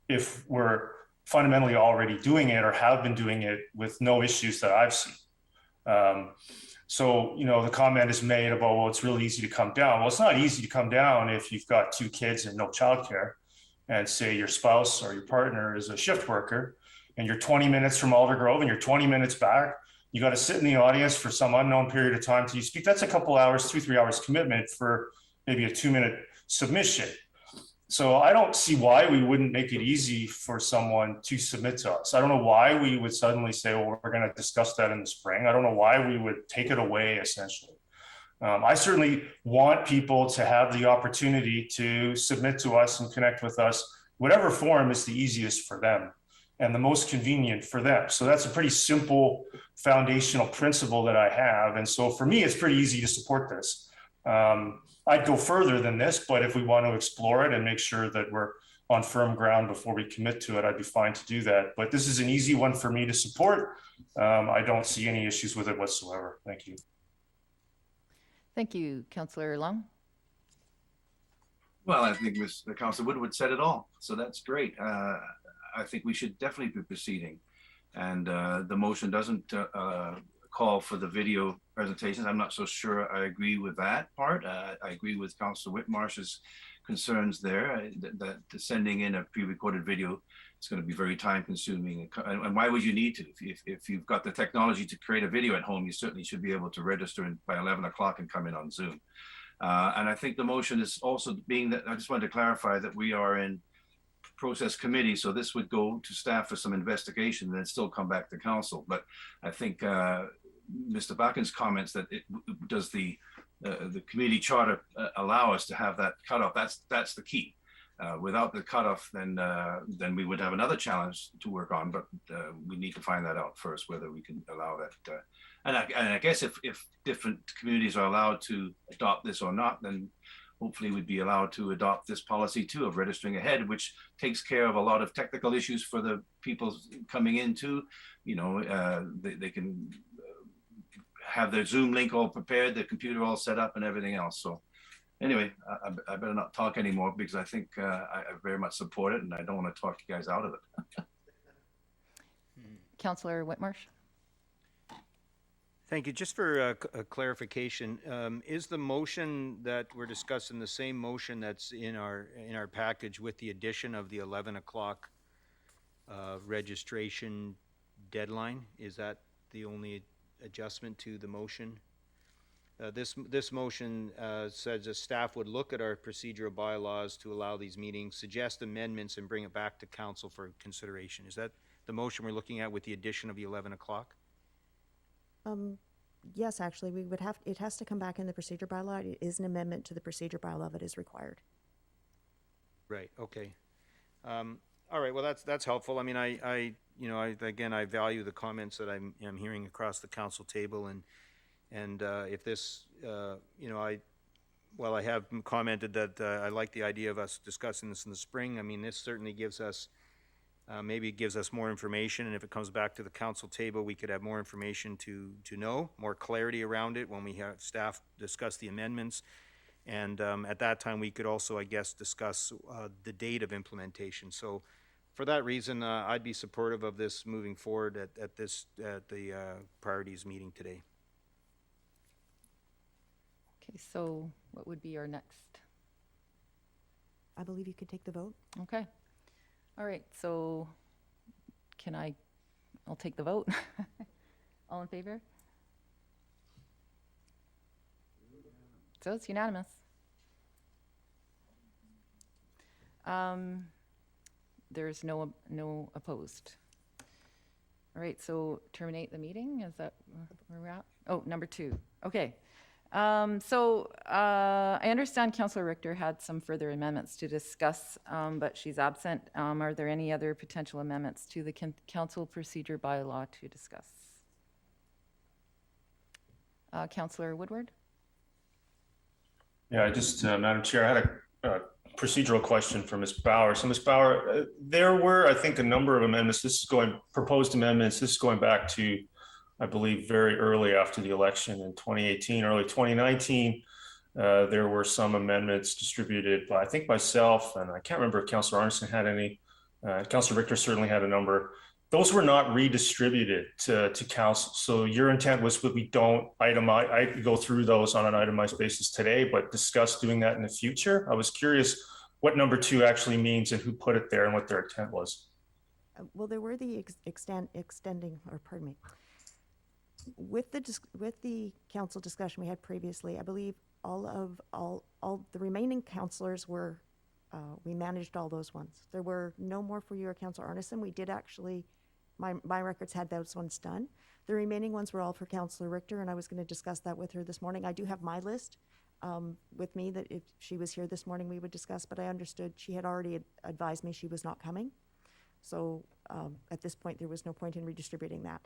if we're fundamentally already doing it or have been doing it with no issues that I've seen? So, you know, the comment is made about, well, it's really easy to come down. Well, it's not easy to come down if you've got 2 kids and no childcare, and say your spouse or your partner is a shift worker, and you're 20 minutes from Aldergrove and you're 20 minutes back. You got to sit in the audience for some unknown period of time till you speak. That's a couple hours, 2-3 hours commitment for maybe a 2-minute submission. So I don't see why we wouldn't make it easy for someone to submit to us. I don't know why we would suddenly say, well, we're going to discuss that in the spring. I don't know why we would take it away, essentially. I certainly want people to have the opportunity to submit to us and connect with us, whatever form is the easiest for them and the most convenient for them. So that's a pretty simple foundational principle that I have. And so for me, it's pretty easy to support this. I'd go further than this, but if we want to explore it and make sure that we're on firm ground before we commit to it, I'd be fine to do that. But this is an easy one for me to support. I don't see any issues with it whatsoever. Thank you. Thank you, Councillor Long. Well, I think Councillor Woodward said it all, so that's great. I think we should definitely be proceeding, and the motion doesn't call for the video presentations. I'm not so sure I agree with that part. I agree with Councillor Whitmarsh's concerns there, that sending in a pre-recorded video is going to be very time consuming. And why would you need to? If you've got the technology to create a video at home, you certainly should be able to register by 11 o'clock and come in on Zoom. And I think the motion is also being that, I just wanted to clarify that we are in process committee, so this would go to staff for some investigation and then still come back to council. But I think Mr. Bakken's comments that does the committee charter allow us to have that cutoff, that's the key. Without the cutoff, then we would have another challenge to work on, but we need to find that out first, whether we can allow that. And I guess if different communities are allowed to adopt this or not, then hopefully we'd be allowed to adopt this policy too of registering ahead, which takes care of a lot of technical issues for the people coming in too. You know, they can have their Zoom link all prepared, their computer all set up and everything else. So anyway, I better not talk anymore because I think I very much support it and I don't want to talk you guys out of it. Councillor Whitmarsh. Thank you. Just for a clarification, is the motion that we're discussing the same motion that's in our package with the addition of the 11 o'clock registration deadline? Is that the only adjustment to the motion? This motion says that staff would look at our procedural bylaws to allow these meetings, suggest amendments, and bring it back to council for consideration. Is that the motion we're looking at with the addition of the 11 o'clock? Yes, actually, we would have, it has to come back in the procedure bylaw. It is an amendment to the procedure bylaw that is required. Right, okay. All right, well, that's helpful. I mean, I again, I value the comments that I'm hearing across the council table, and if this, I have commented that I like the idea of us discussing this in the spring. I mean, this certainly gives us, maybe it gives us more information, and if it comes back to the council table, we could have more information to know, more clarity around it when we have staff discuss the amendments. And at that time, we could also, I guess, discuss the date of implementation. So for that reason, I'd be supportive of this moving forward at the priorities meeting today. Okay, so what would be our next? I believe you could take the vote. Okay. All right, so I'll take the vote. All in favor? So it's unanimous. There's no opposed. All right, so terminate the meeting, is that where we're at? Oh, number 2, okay. I understand Councillor Richter had some further amendments to discuss, but she's absent. Are there any other potential amendments to the council procedure bylaw to discuss? Councillor Woodward? Yeah, I just, Madam Chair, I had a procedural question for Ms. Bauer. So Ms. Bauer, there were, I think, a number of amendments. Proposed amendments. This is going back to, I believe, very early after the election in 2018, early 2019. There were some amendments distributed by, I think, myself, and I can't remember if Councillor Arneson had any. Councillor Richter certainly had a number. Those were not redistributed to council. So your intent was that we don't itemize, I go through those on an itemized basis today, but discuss doing that in the future. I was curious what number 2 actually means and who put it there and what their intent was. Well, there were the with the council discussion we had previously, I believe all the remaining councillors were, we managed all those ones. There were no more for you or Councillor Arneson. We did actually, my records had those ones done. The remaining ones were all for Councillor Richter, and I was going to discuss that with her this morning. I do have my list with me that if she was here this morning, we would discuss, but I understood she had already advised me she was not coming. So at this point, there was no point in redistributing that.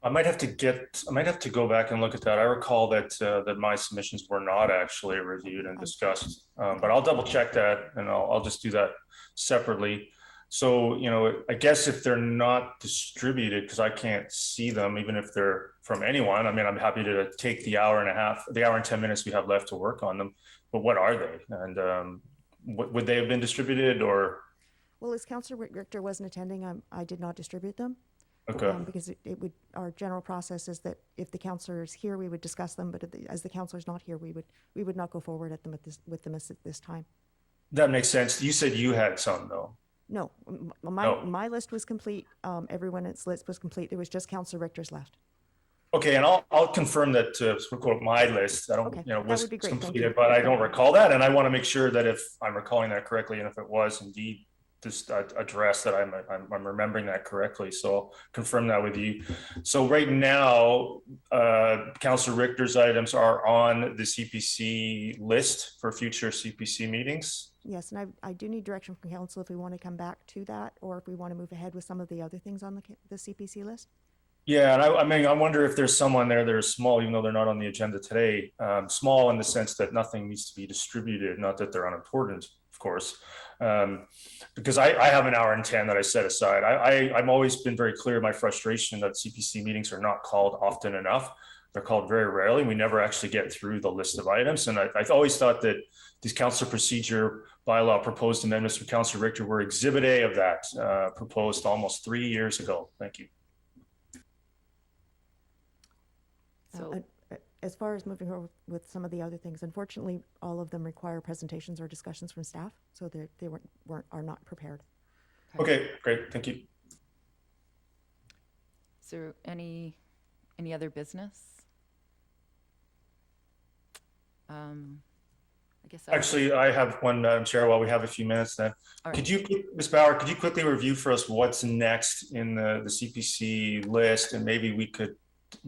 I might have to go back and look at that. I recall that my submissions were not actually reviewed and discussed, but I'll double check that and I'll just do that separately. So, I guess if they're not distributed, because I can't see them, even if they're from anyone, I mean, I'm happy to take the hour and 10 minutes we have left to work on them, but what are they? And would they have been distributed or? Well, as Councillor Richter wasn't attending, I did not distribute them. Okay. Because our general process is that if the councillor is here, we would discuss them, but as the councillor is not here, we would not go forward with them at this time. That makes sense. You said you had some though. No, my list was complete. Everyone's list was complete. There was just Councillor Richter's left. Okay, and I'll confirm that quote my list. I don't, okay. Was completed, but I don't recall that, and I want to make sure that if I'm recalling that correctly, and if it was indeed just address that I'm remembering that correctly. So I'll confirm that with you. So right now, Councillor Richter's items are on the CPC list for future CPC meetings. Yes, and I do need direction from council if we want to come back to that, or if we want to move ahead with some of the other things on the CPC list. Yeah, and I mean, I wonder if there's some on there that are small, even though they're not on the agenda today. Small in the sense that nothing needs to be distributed, not that they're unimportant, of course. Because I have an hour and 10 that I set aside. I've always been very clear in my frustration that CPC meetings are not called often enough. They're called very rarely. We never actually get through the list of items. And I've always thought that these council procedure bylaw proposed amendments from Councillor Richter were exhibit A of that, proposed almost 3 years ago. Thank you. So, As far as moving forward with some of the other things, unfortunately, all of them require presentations or discussions from staff, so they are not prepared. Okay, great. Thank you. is there any other business? I guess Actually, I have one, Madam Chair, while we have a few minutes then. All right. Could you, Ms. Bauer, could you quickly review for us what's next in the CPC list, and maybe we could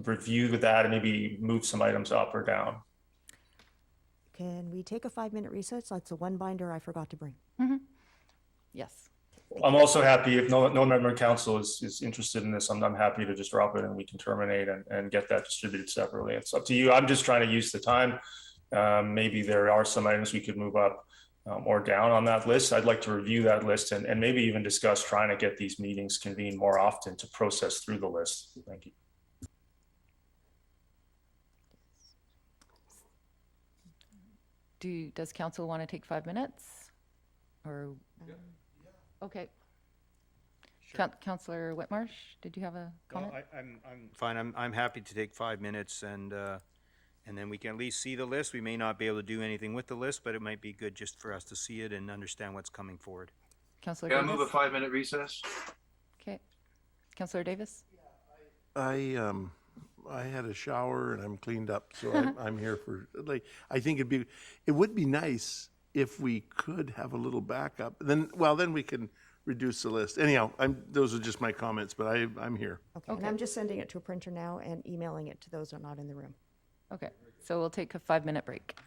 review that and maybe move some items up or down? Can we take a 5-minute recess? That's the one binder I forgot to bring. Yes. I'm also happy if no member of council is interested in this, I'm happy to just drop it and we can terminate and get that distributed separately. It's up to you. I'm just trying to use the time. Maybe there are some items we could move up or down on that list. I'd like to review that list and maybe even discuss trying to get these meetings convened more often to process through the list. Thank you. Does council want to take 5 minutes? Or, okay. Councillor Whitmarsh, did you have a comment? I'm fine. I'm happy to take 5 minutes and then we can at least see the list. We may not be able to do anything with the list, but it might be good just for us to see it and understand what's coming forward. Councillor Can I Davis? move a 5-minute recess? Okay. Councillor Davis? I had a shower and I'm cleaned up, so I'm here for, like, I think it would be nice if we could have a little backup. Then we can reduce the list. Anyhow, those are just my comments, but I'm here. Okay, and I'm just sending it to a printer now and emailing it to those who are not in the room. Okay, so we'll take a 5-minute break.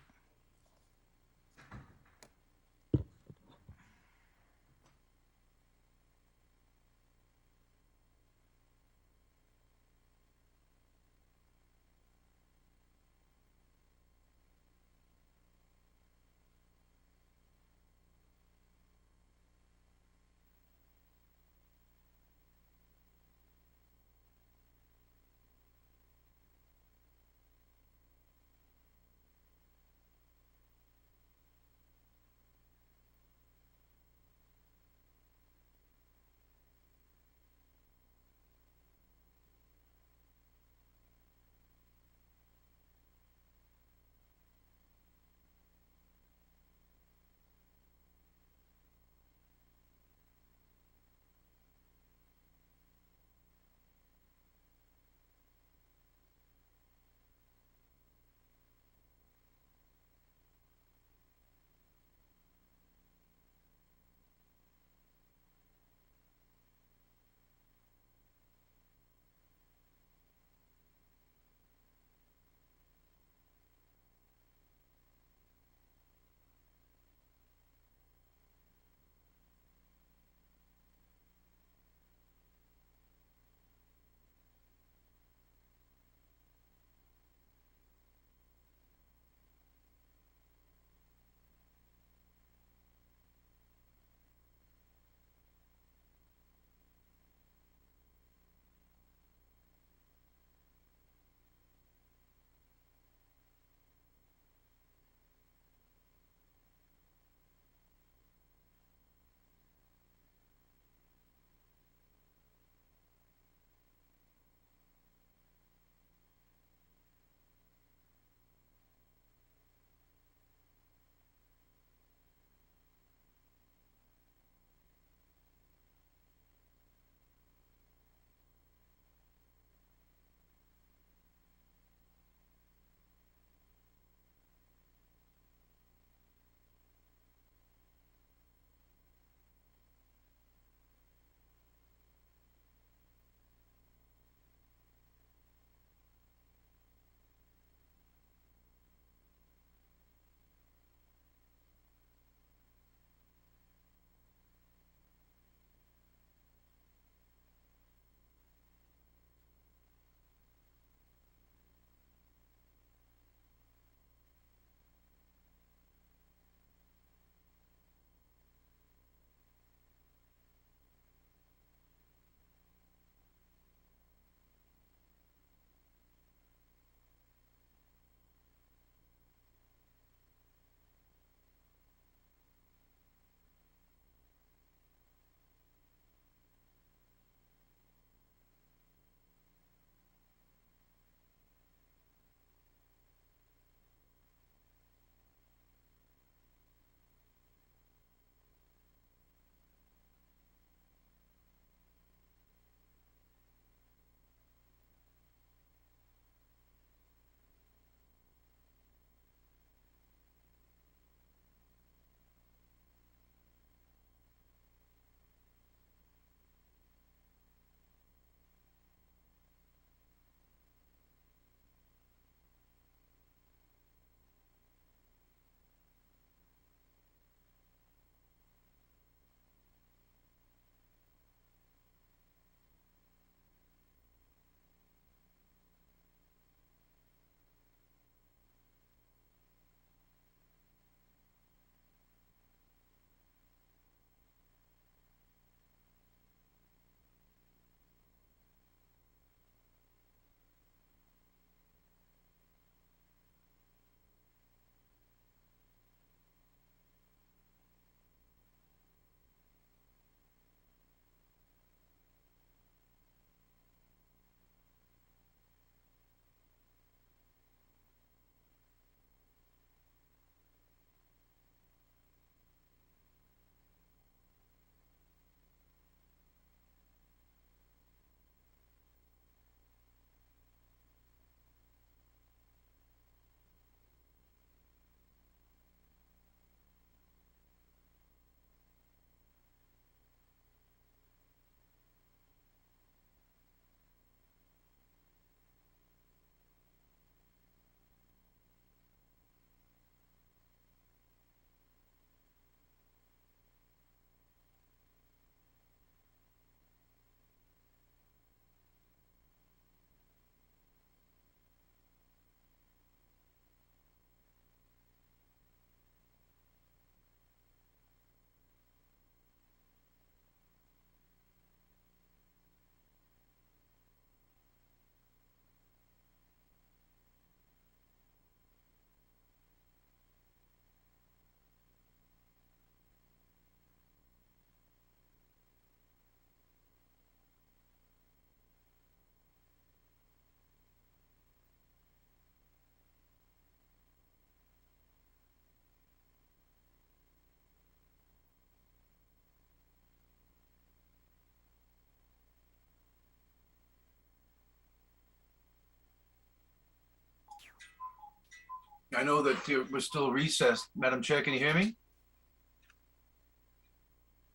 I know that we're still recessed. Madam Chair, can you hear me?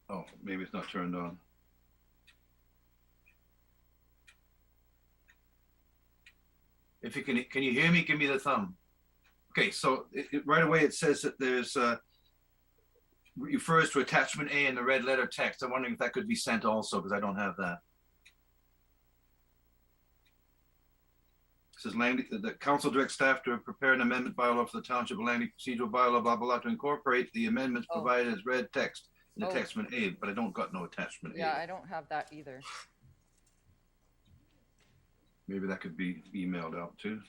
Oh, maybe it's not turned on. If you can you hear me? Give me the thumb. Okay, so right away it says that there's refers to attachment A in the red letter text. I'm wondering if that could be sent also, because I don't have that. It says the council directs staff to prepare an amendment bylaw for the township of Langley procedural bylaw, blah, blah, blah, to incorporate the amendments provided as red text in attachment A, but I don't got no attachment A. Yeah, I don't have that either. Maybe that could be emailed out too.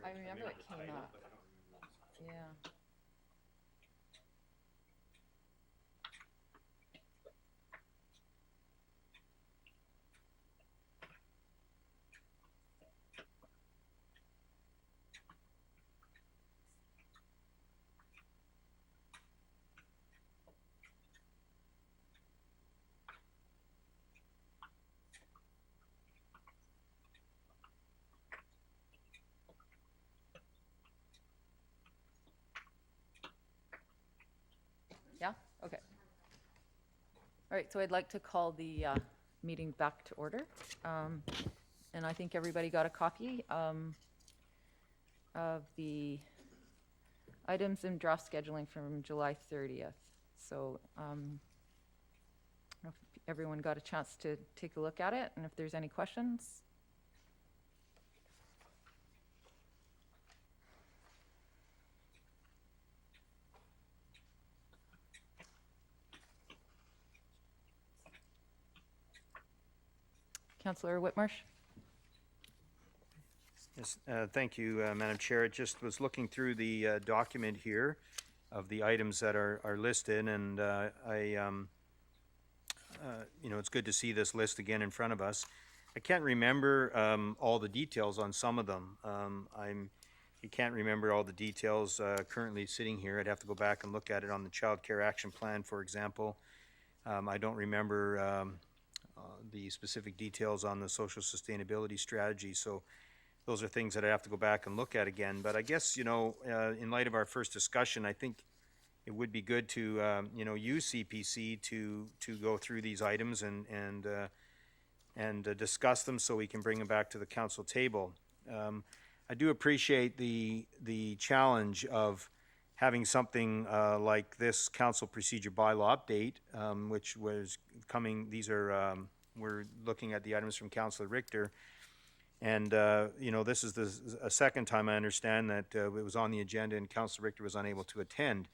I remember it came up. Yeah. Yeah, okay. All right, so I'd like to call the meeting back to order. And I think everybody got a copy of the items and draft scheduling from July 30th. So I don't know if everyone got a chance to take a look at it and if there's any questions. Councillor Whitmarsh? Yes, thank you, Madam Chair. I just was looking through the document here of the items that are listed, and you know, it's good to see this list again in front of us. I can't remember all the details on some of them. I can't remember all the details currently sitting here. I'd have to go back and look at it on the Child Care Action Plan, for example. I don't remember the specific details on the social sustainability strategy, so those are things that I have to go back and look at again. But I guess, you know, in light of our first discussion, I think it would be good to, you know, use CPC to go through these items and discuss them so we can bring them back to the council table. I do appreciate the challenge of having something like this council procedure bylaw update, which was coming, these are, we're looking at the items from Councillor Richter. And, you know, this is a second time I understand that it was on the agenda and Councillor Richter was unable to attend.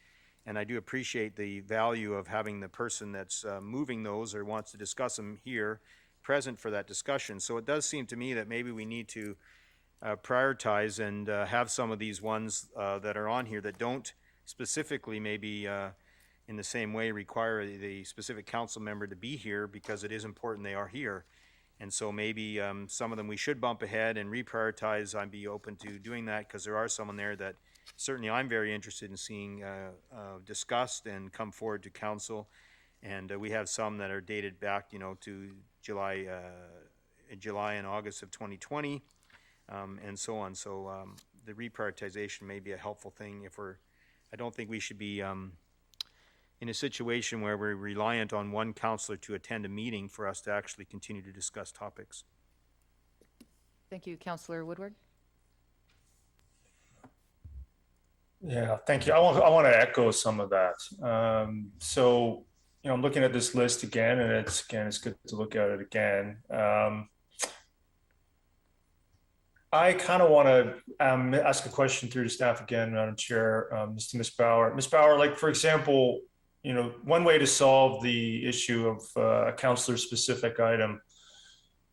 And I do appreciate the value of having the person that's moving those or wants to discuss them here present for that discussion. So it does seem to me that maybe we need to prioritize and have some of these ones that are on here that don't specifically maybe in the same way require the specific council member to be here, because it is important they are here. And so maybe some of them we should bump ahead and reprioritize. I'd be open to doing that, because there are some in there that certainly I'm very interested in seeing discussed and come forward to council. And we have some that are dated back, you know, to July and August of 2020, and so on. So the reprioritization may be a helpful thing if we're, I don't think we should be in a situation where we're reliant on one counselor to attend a meeting for us to actually continue to discuss topics. Thank you, Councillor Woodward. Yeah, thank you. I want to echo some of that. So, you know, I'm looking at this list again, and it's good to look at it again. I kind of want to ask a question through the staff again, Madam Chair, to Ms. Bauer. Ms. Bauer, like, for example, you know, one way to solve the issue of a counselor-specific item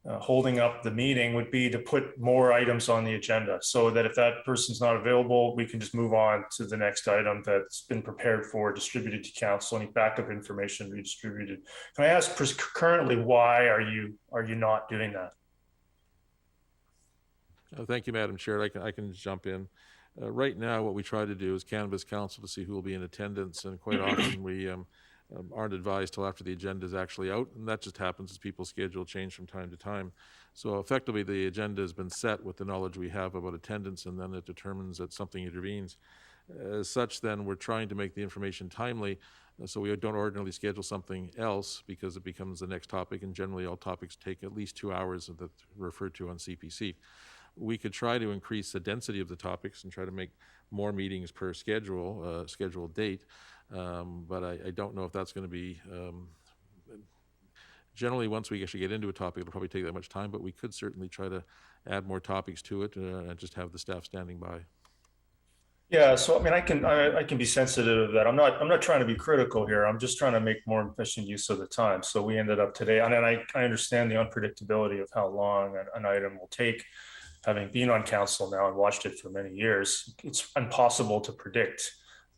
holding up the meeting would be to put more items on the agenda, so that if that person's not available, we can just move on to the next item that's been prepared for, distributed to council, any backup information redistributed. Can I ask currently, why are you not doing that? Thank you, Madam Chair. I can jump in. Right now, what we try to do is canvass council to see who will be in attendance, and quite often we aren't advised till after the agenda is actually out, and that just happens as people's schedule change from time to time. So effectively, the agenda has been set with the knowledge we have about attendance, and then it determines that something intervenes. As such, then, we're trying to make the information timely, so we don't ordinarily schedule something else because it becomes the next topic, and generally all topics take at least 2 hours that referred to on CPC. We could try to increase the density of the topics and try to make more meetings per scheduled date, but I don't know if that's going to be, generally once we actually get into a topic, it'll probably take that much time, but we could certainly try to add more topics to it and just have the staff standing by. Yeah, so I mean, I can be sensitive to that. I'm not trying to be critical here. I'm just trying to make more efficient use of the time. So we ended up today, and then I understand the unpredictability of how long an item will take. Having been on council now and watched it for many years, it's impossible to predict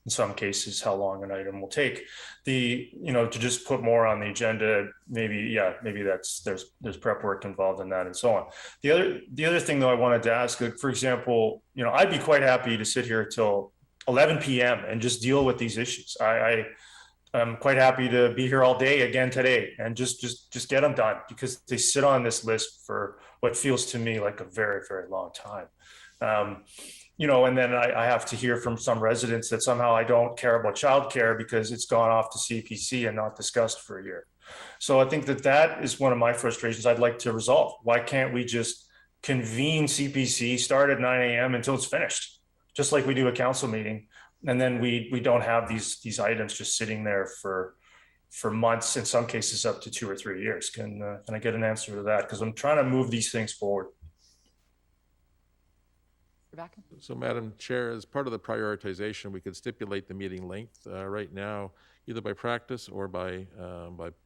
in some cases how long an item will take. To just put more on the agenda, maybe there's prep work involved in that and so on. The other thing though I wanted to ask, for example, I'd be quite happy to sit here till 11 p.m. and just deal with these issues. I'm quite happy to be here all day again today and just get them done, because they sit on this list for what feels to me like a very, very long time. And then I have to hear from some residents that somehow I don't care about childcare because it's gone off to CPC and not discussed for a year. So I think that is one of my frustrations I'd like to resolve. Why can't we just convene CPC, start at 9 a.m. until it's finished, just like we do a council meeting? And then we don't have these items just sitting there for months, in some cases up to 2 or 3 years. Can I get an answer to that? Because I'm trying to move these things forward. So, Madam Chair, as part of the prioritization, we could stipulate the meeting length. Right now, either by practice or by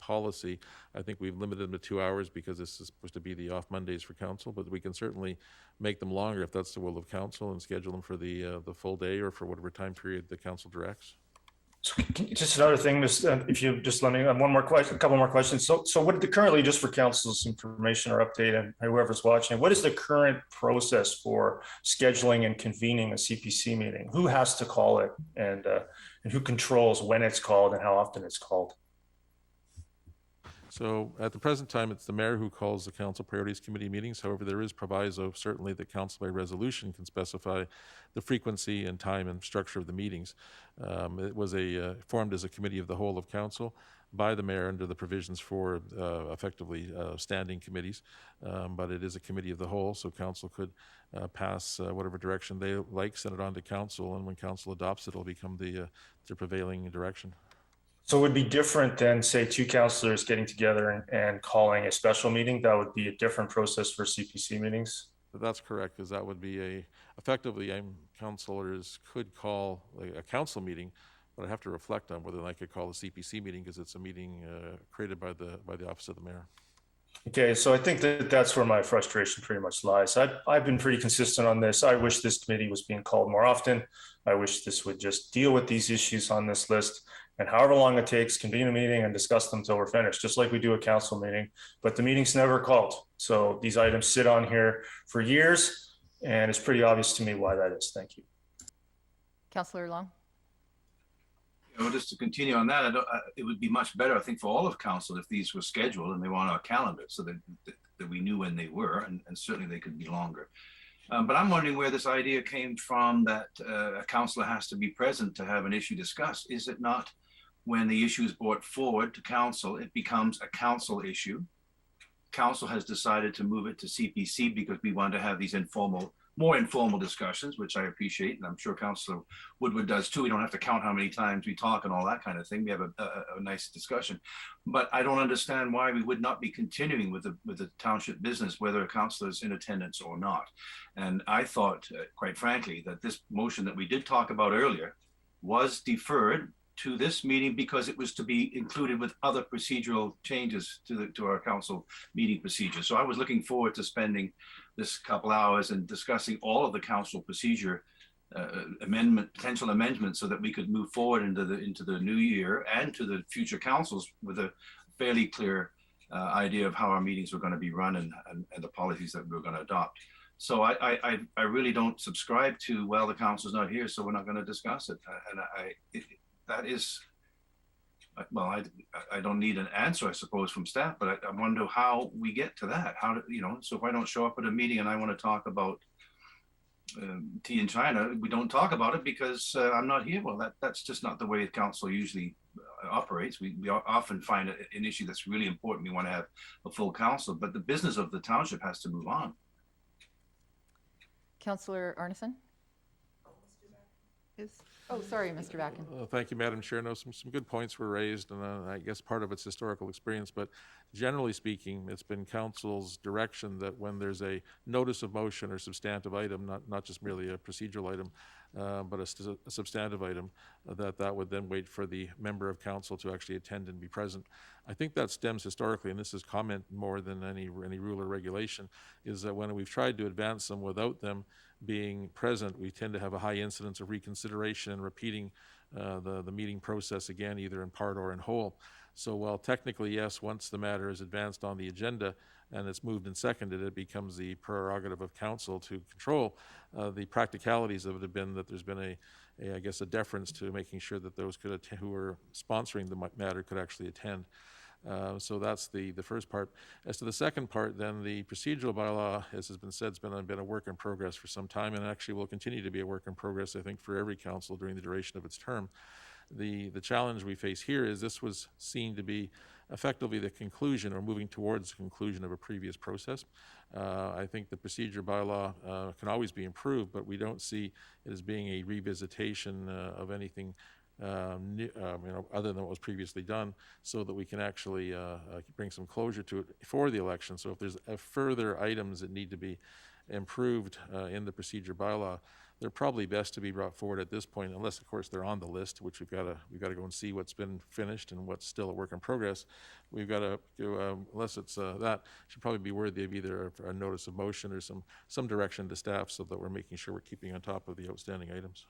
policy, I think we've limited them to 2 hours because this is supposed to be the off Mondays for council, but we can certainly make them longer if that's the will of council and schedule them for the full day or for whatever time period the council directs. So just another thing, if you just let me one more question, a couple more questions. So what currently, just for council's information or update, and whoever's watching, what is the current process for scheduling and convening a CPC meeting? Who has to call it, and who controls when it's called and how often it's called? So at the present time, it's the mayor who calls the council priorities committee meetings. However, there is proviso, certainly, that council by resolution can specify the frequency and time and structure of the meetings. It was formed as a committee of the whole of council by the mayor under the provisions for effectively standing committees, but it is a committee of the whole, so council could pass whatever direction they like, send it on to council, and when council adopts it, it'll become the prevailing direction. So it would be different than, say, two councillors getting together and calling a special meeting. That would be a different process for CPC meetings. That's correct, because that would be effectively, councillors could call a council meeting, but I have to reflect on whether I could call a CPC meeting because it's a meeting created by the office of the mayor. Okay, so I think that's where my frustration pretty much lies. I've been pretty consistent on this. I wish this committee was being called more often. I wish this would just deal with these issues on this list, and however long it takes, convene a meeting and discuss them until we're finished, just like we do a council meeting. But the meeting's never called. So these items sit on here for years, and it's pretty obvious to me why that is. Thank you. Councillor Long. Just to continue on that, it would be much better, I think, for all of council if these were scheduled and they were on our calendar so that we knew when they were, and certainly they could be longer. But I'm wondering where this idea came from that a councillor has to be present to have an issue discussed. Is it not when the issue is brought forward to council, it becomes a council issue. Council has decided to move it to CPC because we want to have these more informal discussions, which I appreciate, and I'm sure Councilor Woodward does too. We don't have to count how many times we talk and all that kind of thing. We have a nice discussion, but I don't understand why we would not be continuing with the township business, whether a councilor is in attendance or not. And I thought, quite frankly, that this motion that we did talk about earlier was deferred to this meeting because it was to be included with other procedural changes to our council meeting procedure. So I was looking forward to spending this couple hours and discussing all of the council procedure potential amendments so that we could move forward into the new year and to the future councils with a fairly clear idea of how our meetings were going to be run and the policies that we were going to adopt. So I really don't subscribe to, well, the council's not here, so we're not going to discuss it. And that is, well, I don't need an answer, I suppose, from staff, but I wonder how we get to that. So if I don't show up at a meeting and I want to talk about tea in China, we don't talk about it because I'm not here. Well, that's just not the way the council usually operates. We often find an issue that's really important. We want to have a full council, but the business of the township has to move on. Councillor Arneson? Oh, sorry, Mr. Backen. Thank you, Madam Chair. No, some good points were raised, and I guess part of it's historical experience, but generally speaking, it's been council's direction that when there's a notice of motion or substantive item, not just merely a procedural item, but a substantive item, that would then wait for the member of council to actually attend and be present. I think that stems historically, and this is comment more than any rule or regulation, is that when we've tried to advance them without them being present, we tend to have a high incidence of reconsideration and repeating the meeting process again, either in part or in whole. So while technically, yes, once the matter is advanced on the agenda and it's moved and seconded, it becomes the prerogative of council to control. The practicalities of it have been that there's been I guess a deference to making sure that those who are sponsoring the matter could actually attend. So that's the first part. As to the second part, then the procedural bylaw, as has been said, has been a work in progress for some time, and actually will continue to be a work in progress, I think, for every council during the duration of its term. The challenge we face here is this was seen to be effectively the conclusion or moving towards the conclusion of a previous process. I think the procedure bylaw can always be improved, but we don't see it as being a revisitation of anything new, other than what was previously done, so that we can actually bring some closure to it for the election. So if there's further items that need to be improved in the procedure bylaw, they're probably best to be brought forward at this point, unless of course they're on the list, which we've got to go and see what's been finished and what's still a work in progress. We've got to go, unless it's that, should probably be worthy of either a notice of motion or some direction to staff, so that we're making sure we're keeping on top of the outstanding items.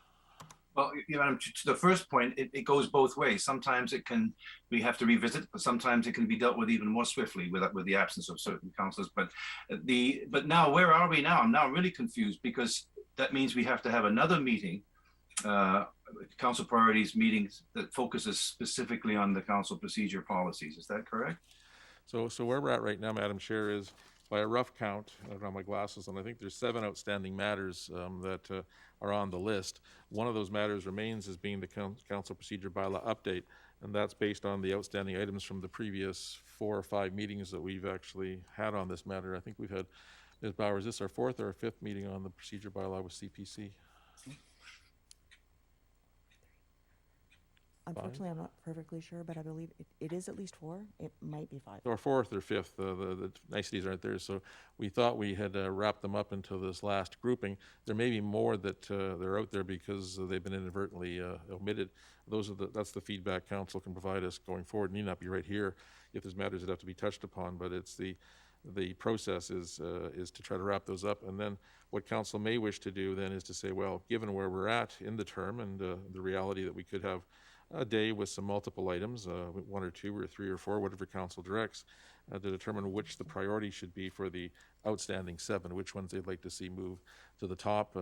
Well, to the first point, it goes both ways. Sometimes we have to revisit, but sometimes it can be dealt with even more swiftly with the absence of certain councillors. But now, where are we now? I'm now really confused, because that means we have to have another meeting, council priorities meetings, that focuses specifically on the council procedure policies. Is that correct? So where we're at right now, Madam Chair, is by a rough count, I don't have my glasses on, I think there's 7 outstanding matters that are on the list. One of those matters remains as being the council procedure bylaw update, and that's based on the outstanding items from the previous 4 or 5 meetings that we've actually had on this matter. I think we've had, Ms. Bowers, is this our 4th or 5th meeting on the procedure bylaw with CPC? Unfortunately, I'm not perfectly sure, but I believe it is at least 4. It might be 5. Or 4th or 5th, the niceties aren't there. So we thought we had wrapped them up into this last grouping. There may be more that they're out there because they've been inadvertently omitted. That's the feedback council can provide us going forward. It need not be right here if there's matters that have to be touched upon, but it's the process is to try to wrap those up. And then what council may wish to do then is to say, well, given where we're at in the term and the reality that we could have a day with some multiple items, 1 or 2 or 3 or 4, whatever council directs, to determine which the priority should be for the outstanding 7, which ones they'd like to see move to the top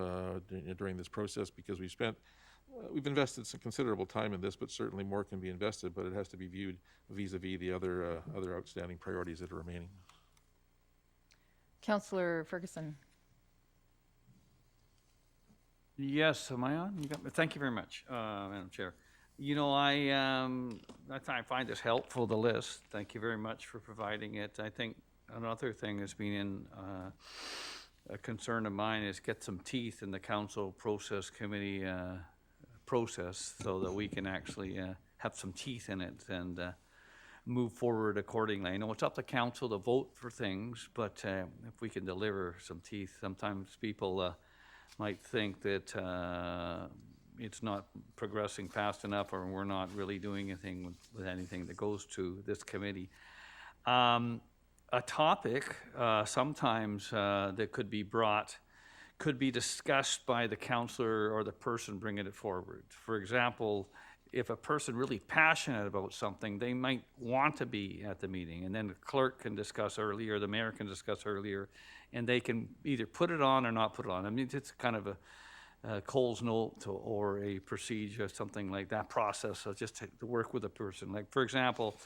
during this process, because we've invested some considerable time in this, but certainly more can be invested, but it has to be viewed vis-a-vis the other outstanding priorities that are remaining. Councillor Ferguson. Yes, am I on? You got me. Thank you very much, Madam Chair. I find this helpful, the list. Thank you very much for providing it. I think another thing that's been a concern of mine is get some teeth in the council process committee process so that we can actually have some teeth in it and move forward accordingly. I know it's up to council to vote for things, but if we can deliver some teeth, sometimes people might think that it's not progressing fast enough or we're not really doing anything with anything that goes to this committee. A topic sometimes that could be discussed by the councillor or the person bringing it forward. For example, if a person really passionate about something, they might want to be at the meeting, and then the clerk can discuss earlier, the mayor can discuss earlier, and they can either put it on or not put it on. I mean, it's kind of a Cole's note or a procedure, something like that process, so just to work with a person. Like, for example,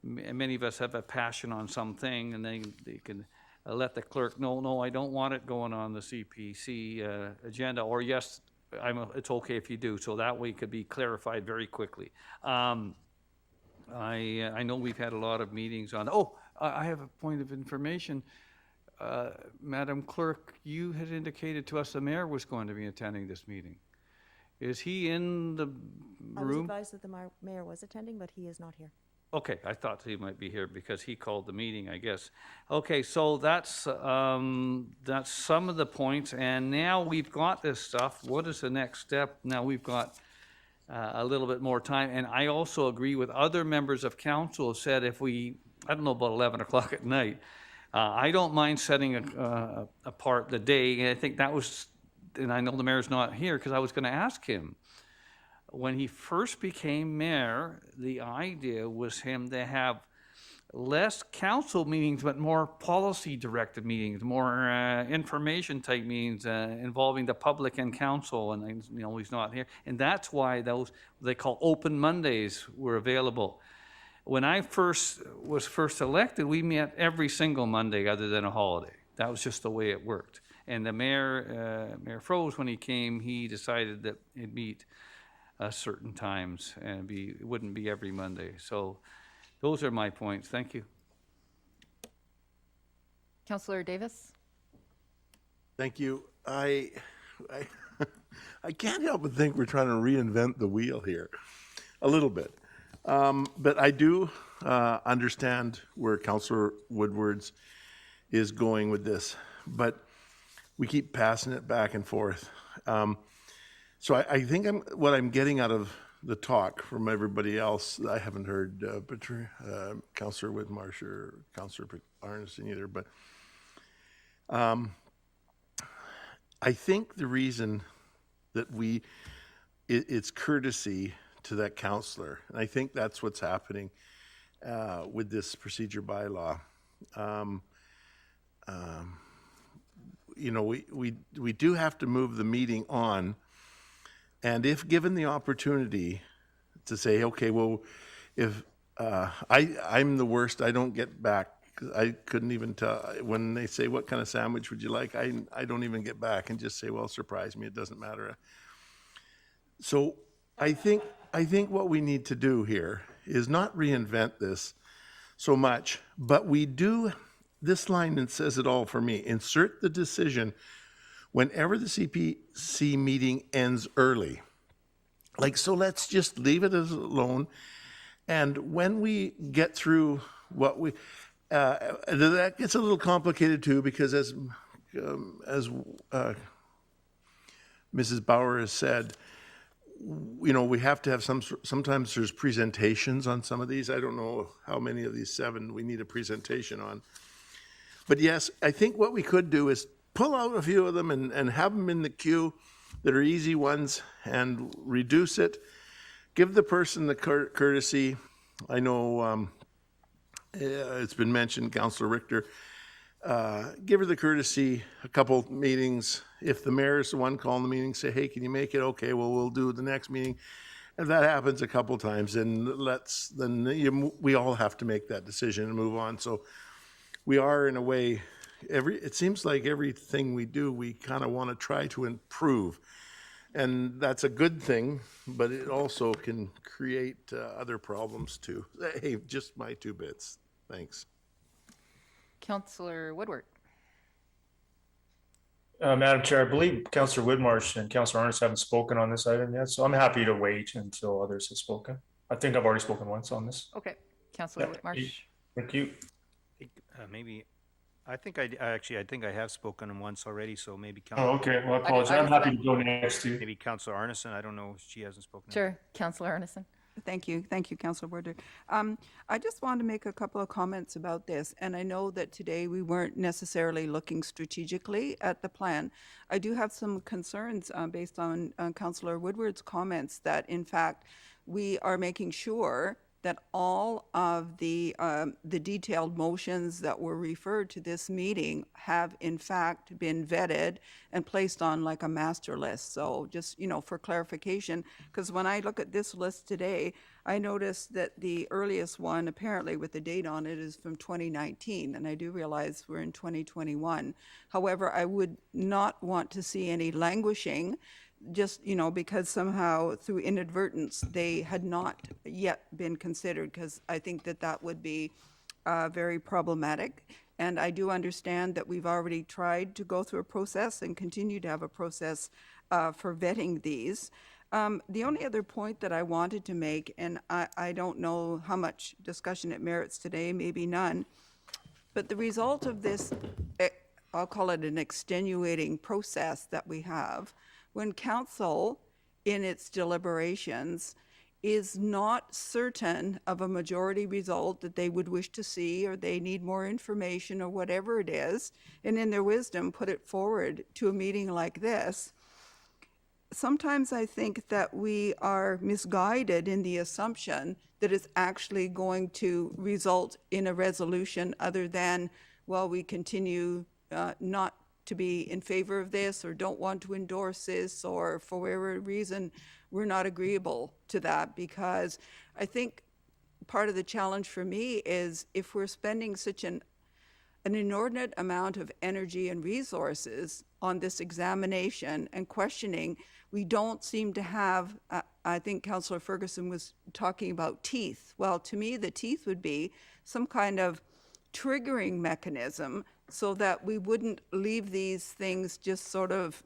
many of us have a passion on something, and they can let the clerk know, no, I don't want it going on the CPC agenda, or yes, it's okay if you do. So that way it could be clarified very quickly. I know we've had a lot of meetings on, I have a point of information. Madam Clerk, you had indicated to us the mayor was going to be attending this meeting. Is he in the room? I was advised that the mayor was attending, but he is not here. Okay, I thought he might be here because he called the meeting, I guess. Okay, so that's some of the points, and now we've got this stuff. What is the next step? Now we've got a little bit more time, and I also agree with other members of council who said if we, I don't know, about 11 o'clock at night, I don't mind setting apart the day, and I think that was, and I know the mayor's not here because I was going to ask him. When he first became mayor, the idea was him to have less council meetings, but more policy-directed meetings, more information-type meetings involving the public and council, and he's not here. And that's why those, they call open Mondays, were available. When I was first elected, we met every single Monday other than a holiday. That was just the way it worked. And the Mayor Froese, when he came, he decided that it'd meet certain times and it wouldn't be every Monday. So those are my points. Thank you. Councillor Davis? Thank you. I can't help but think we're trying to reinvent the wheel here a little bit. But I do understand where Councillor Woodward's is going with this, but we keep passing it back and forth. So I think what I'm getting out of the talk from everybody else, I haven't heard Councillor Whitmarsh or Councillor Arneson either, but I think the reason that it's courtesy to that councillor, and I think that's what's happening with this procedure bylaw. We do have to move the meeting on. And if given the opportunity to say, okay, well, if I'm the worst, I don't get back. I couldn't even tell when they say, what kind of sandwich would you like? I don't even get back and just say, well, surprise me. It doesn't matter. So I think what we need to do here is not reinvent this so much, but we do this line that says it all for me. Insert the decision whenever the CPC meeting ends early. So let's just leave it as alone. And when we get through what that gets a little complicated too, because as Mrs. Bauer has said, we have to have sometimes there's presentations on some of these. I don't know how many of these 7 we need a presentation on. But yes, I think what we could do is pull out a few of them and have them in the queue that are easy ones and reduce it. Give the person the courtesy. I know it's been mentioned, Councillor Richter, give her the courtesy, a couple meetings. If the mayor is the one calling the meeting, say, hey, can you make it? Okay, well, we'll do the next meeting. If that happens a couple times, then we all have to make that decision and move on. So we are, in a way, it seems like everything we do, we kind of want to try to improve. And that's a good thing, but it also can create other problems too. Hey, just my 2 bits. Thanks. Councillor Woodward. Madam Chair, I believe Councillor Whitmarsh and Councillor Arnott haven't spoken on this item yet, so I'm happy to wait until others have spoken. I think I've already spoken once on this. Okay. Councillor Yeah. Whitmarsh. Thank you. Maybe, I think I think I have spoken once already, so maybe Oh, okay. Well, I apologize. I'm happy to go next too. maybe Councillor Arneson, I don't know if she hasn't spoken. Sure. Councillor Arneson. Thank you, Councillor Woodward. I just want to make a couple of comments about this, and I know that today we weren't necessarily looking strategically at the plan. I do have some concerns based on Councillor Woodward's comments that, in fact, we are making sure that all of the detailed motions that were referred to this meeting have in fact been vetted and placed on like a master list. So just, for clarification, because when I look at this list today, I noticed that the earliest one apparently with the date on it is from 2019, and I do realize we're in 2021. However, I would not want to see any languishing just, because somehow through inadvertence, they had not yet been considered, because I think that would be very problematic. And I do understand that we've already tried to go through a process and continue to have a process for vetting these. The only other point that I wanted to make, and I don't know how much discussion it merits today, maybe none, but the result of this, I'll call it an extenuating process that we have, when council, in its deliberations, is not certain of a majority result that they would wish to see, or they need more information, or whatever it is, and in their wisdom put it forward to a meeting like this, sometimes I think that we are misguided in the assumption that it's actually going to result in a resolution other than, well, we continue not to be in favor of this, or don't want to endorse this, or for whatever reason we're not agreeable to that. Because I think part of the challenge for me is if we're spending such an inordinate amount of energy and resources on this examination and questioning, we don't seem to have, I think Councillor Ferguson was talking about teeth. Well, to me, the teeth would be some kind of triggering mechanism so that we wouldn't leave these things just sort of,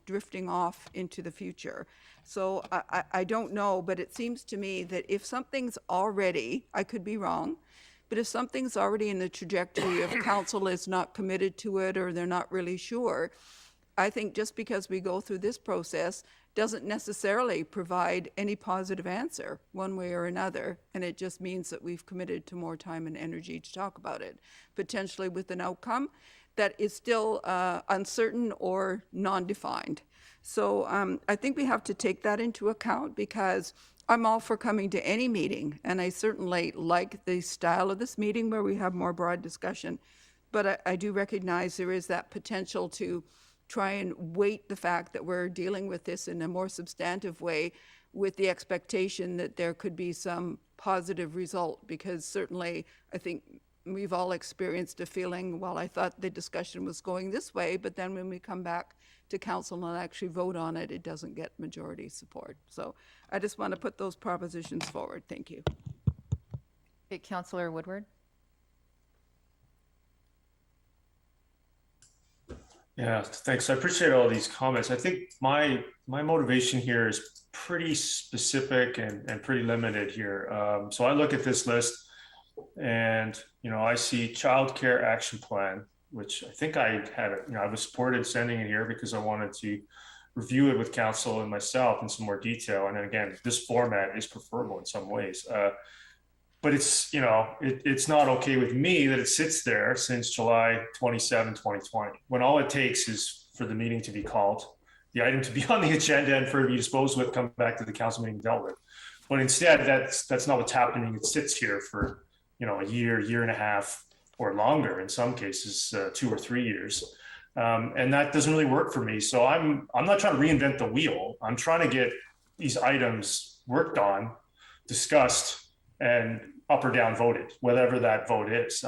drifting off into the future. So I don't know, but it seems to me that if something's already, I could be wrong, but if something's already in the trajectory of council is not committed to it, or they're not really sure, I think just because we go through this process doesn't necessarily provide any positive answer one way or another. And it just means that we've committed to more time and energy to talk about it, potentially with an outcome that is still uncertain or non-defined. So I think we have to take that into account, because I'm all for coming to any meeting, and I certainly like the style of this meeting where we have more broad discussion. But I do recognize there is that potential to try and weight the fact that we're dealing with this in a more substantive way, with the expectation that there could be some positive result, because certainly I think we've all experienced a feeling, well, I thought the discussion was going this way, but then when we come back to council and actually vote on it, it doesn't get majority support. So I just want to put those propositions forward. Thank you. Okay, Councillor Woodward. Yeah, thanks. I appreciate all these comments. I think my motivation here is pretty specific and pretty limited here. So I look at this list and, I see childcare action plan, which I think I had, I was supported sending it here because I wanted to review it with council and myself in some more detail. And then again, this format is preferable in some ways. But it's, it's not okay with me that it sits there since July 27, 2020, when all it takes is for the meeting to be called, the item to be on the agenda, and for it to be disposed with, come back to the council meeting, dealt with. But instead, that's not what's happening. It sits here for, a year and a half, or longer in some cases, 2 or 3 years. And that doesn't really work for me. So I'm not trying to reinvent the wheel. I'm trying to get these items worked on, discussed, and up or down voted, whatever that vote is.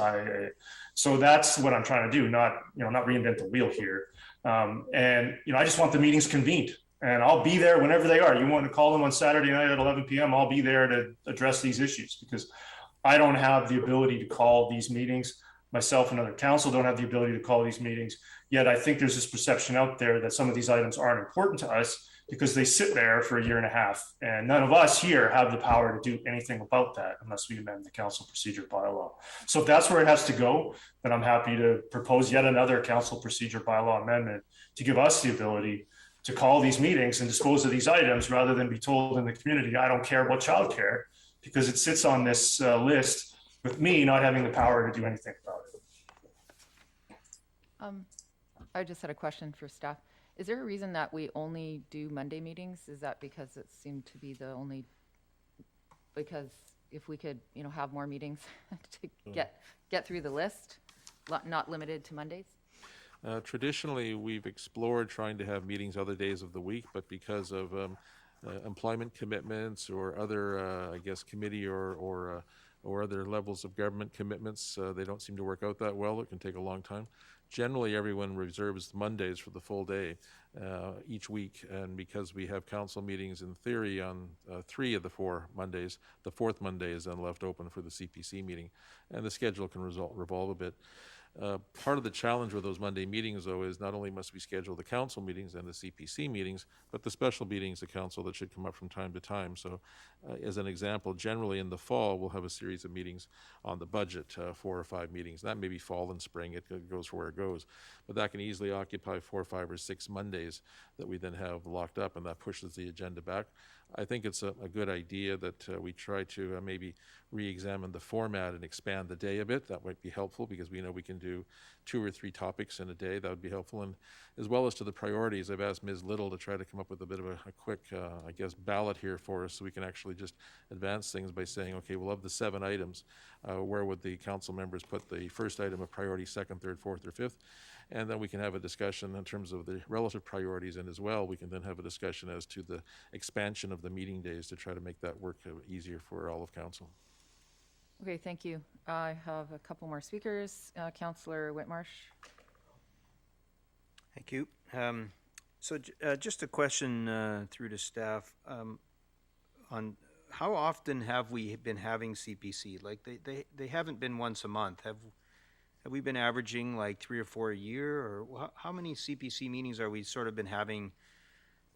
So that's what I'm trying to do, not reinvent the wheel here. And I just want the meetings convened. And I'll be there whenever they are. You want to call them on Saturday night at 11 p.m., I'll be there to address these issues, because I don't have the ability to call these meetings. Myself and other council don't have the ability to call these meetings. Yet I think there's this perception out there that some of these items aren't important to us because they sit there for a year and a half. And none of us here have the power to do anything about that unless we amend the council procedure bylaw. So if that's where it has to go, then I'm happy to propose yet another council procedure bylaw amendment to give us the ability to call these meetings and dispose of these items rather than be told in the community, I don't care about childcare, because it sits on this list with me not having the power to do anything about it. I just had a question for staff. Is there a reason that we only do Monday meetings? Is that because it seemed to be the only, because if we could, have more meetings to get through the list, not limited to Mondays? Traditionally, we've explored trying to have meetings other days of the week, but because of employment commitments or other, committee or other levels of government commitments, they don't seem to work out that well. It can take a long time. Generally, everyone reserves Mondays for the full day each week, and because we have council meetings in theory on 3 of the 4 Mondays, the 4th Monday is then left open for the CPC meeting, and the schedule can revolve a bit. Part of the challenge with those Monday meetings, though, is not only must we schedule the council meetings and the CPC meetings, but the special meetings of council that should come up from time to time. So, as an example, generally in the fall, we'll have a series of meetings on the budget, 4 or 5 meetings. That may be fall and spring, it goes where it goes. But that can easily occupy 4, 5, or 6 Mondays that we then have locked up, and that pushes the agenda back. I think it's a good idea that we try to maybe re-examine the format and expand the day a bit. That might be helpful because we know we can do 2 or 3 topics in a day. That would be helpful. And as well as to the priorities, I've asked Ms. Little to try to come up with a bit of a quick, ballot here for us so we can actually just advance things by saying, okay, well, of the 7 items, where would the council members put the first item of priority, 2nd, 3rd, 4th, or 5th? And then we can have a discussion in terms of the relative priorities, and as well, we can then have a discussion as to the expansion of the meeting days to try to make that work easier for all of council. Okay, thank you. I have a couple more speakers. Councillor Whitmarsh. Thank you. Just a question through to staff on how often have we been having CPC? Like they haven't been once a month. Have we been averaging like 3 or 4 a year, or how many CPC meetings are we sort of been having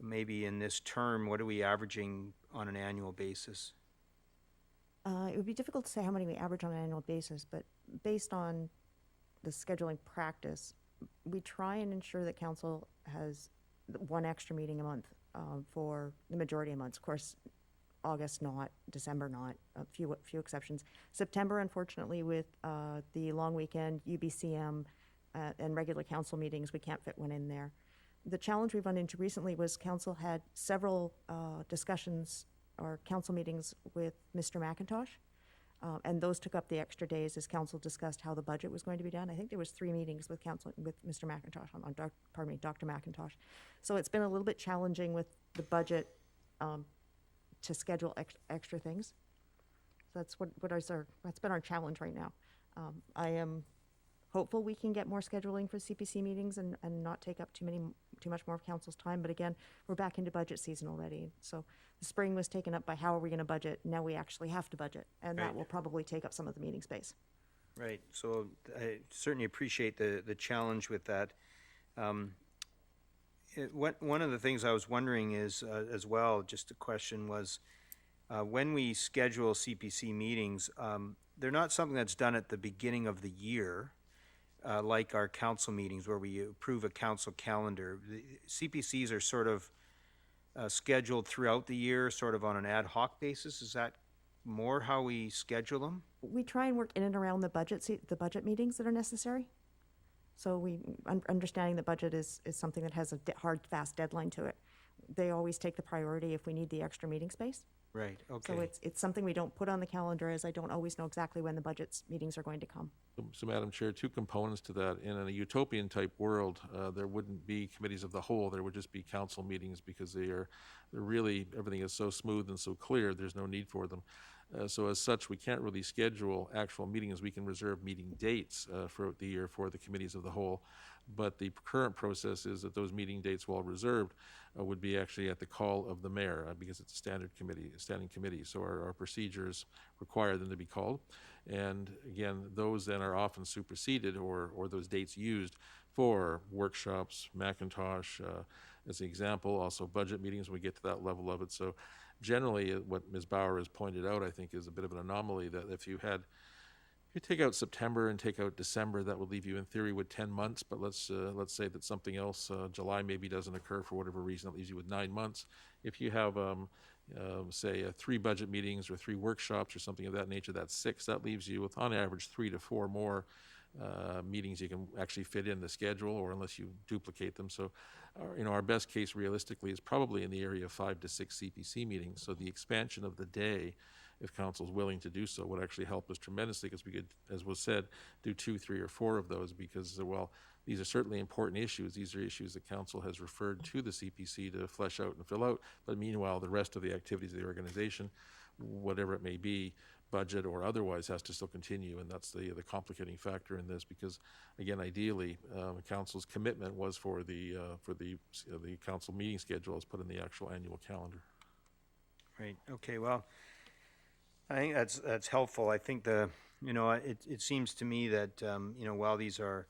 maybe in this term? What are we averaging on an annual basis? It would be difficult to say how many we average on an annual basis, but based on the scheduling practice, we try and ensure that council has 1 extra meeting a month for the majority of months. Of course, August not, December not, a few exceptions. September, unfortunately, with the long weekend, UBCM, and regular council meetings, we can't fit one in there. The challenge we've run into recently was council had several discussions or council meetings with Mr. McIntosh, and those took up the extra days as council discussed how the budget was going to be done. I think there was 3 meetings with council with Mr. McIntosh Dr. McIntosh. So it's been a little bit challenging with the budget to schedule extra things. So that's that's been our challenge right now. I am hopeful we can get more scheduling for CPC meetings and not take up too much more of council's time. But again, we're back into budget season already. So the spring was taken up by how are we going to budget? Now we actually have to budget, and that will probably take up some of the meeting space. Right. So I certainly appreciate the challenge with that. One of the things I was wondering is, as well, just a question was, when we schedule CPC meetings, they're not something that's done at the beginning of the year, like our council meetings where we approve a council calendar. The CPCs are sort of scheduled throughout the year, sort of on an ad hoc basis. Is that more how we schedule them? We try and work in and around the budget meetings that are necessary. So understanding the budget is something that has a hard, fast deadline to it. They always take the priority if we need the extra meeting space. Right, okay. So it's something we don't put on the calendar, as I don't always know exactly when the budget meetings are going to come. So Madam Chair, 2 components to that. In a utopian type world, there wouldn't be committees of the whole. There would just be council meetings because they're really, everything is so smooth and so clear, there's no need for them. So as such, we can't really schedule actual meetings. We can reserve meeting dates throughout the year for the committees of the whole. But the current process is that those meeting dates, while reserved, would be actually at the call of the mayor, because it's a standing committee. So our procedures require them to be called. And again, those then are often superseded, or those dates used for workshops, Macintosh, as an example, also budget meetings when we get to that level of it. So generally, what Ms. Bauer has pointed out, I think, is a bit of an anomaly, that if you take out September and take out December, that would leave you in theory with 10 months. But let's say that something else, July maybe doesn't occur for whatever reason, that leaves you with 9 months. If you have, say, 3 budget meetings or 3 workshops or something of that nature, that's 6. That leaves you with, on average, 3 to 4 more meetings you can actually fit in the schedule, or unless you duplicate them. So, our best case realistically is probably in the area of 5 to 6 CPC meetings. So the expansion of the day, if council's willing to do so, would actually help us tremendously, because we could, as was said, do 2, 3, or 4 of those, because, well, these are certainly important issues. These are issues that council has referred to the CPC to flesh out and fill out. But meanwhile, the rest of the activities of the organization, whatever it may be, budget or otherwise, has to still continue. And that's the complicating factor in this, because, again, ideally, council's commitment was for the council meeting schedule as put in the actual annual calendar. Right, okay, well, I think that's helpful. I think it seems to me that, while these are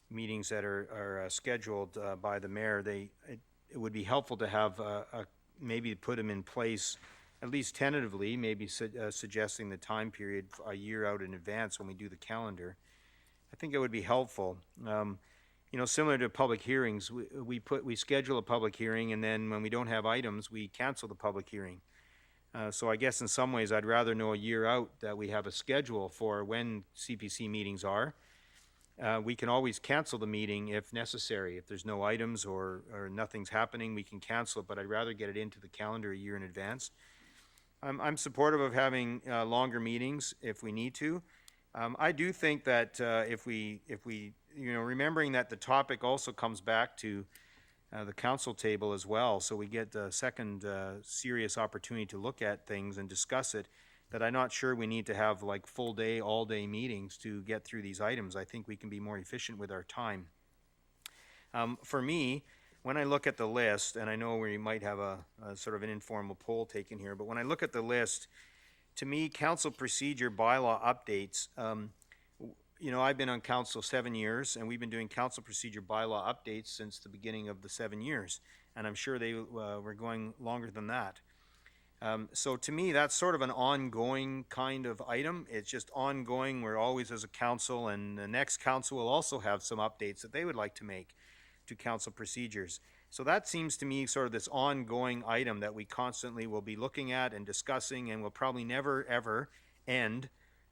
meetings that are scheduled by the mayor, it would be helpful to have maybe put them in place, at least tentatively, maybe suggesting the time period a year out in advance when we do the calendar. I think it would be helpful. Similar to public hearings, we schedule a public hearing, and then when we don't have items, we cancel the public hearing. So I guess in some ways, I'd rather know a year out that we have a schedule for when CPC meetings are. We can always cancel the meeting if necessary. If there's no items or nothing's happening, we can cancel it, but I'd rather get it into the calendar a year in advance. I'm supportive of having longer meetings if we need to. I do think that if we remembering that the topic also comes back to the council table as well, so we get a second serious opportunity to look at things and discuss it, that I'm not sure we need to have like full day, all day meetings to get through these items. I think we can be more efficient with our time. For me, when I look at the list, and I know we might have a sort of an informal poll taken here, but when I look at the list, to me, council procedure bylaw updates, I've been on council 7 years, and we've been doing council procedure bylaw updates since the beginning of the 7 years, and I'm sure they were going longer than that. So to me, that's sort of an ongoing kind of item. It's just ongoing. We're always as a council, and the next council will also have some updates that they would like to make to council procedures. So that seems to me sort of this ongoing item that we constantly will be looking at and discussing, and will probably never, ever end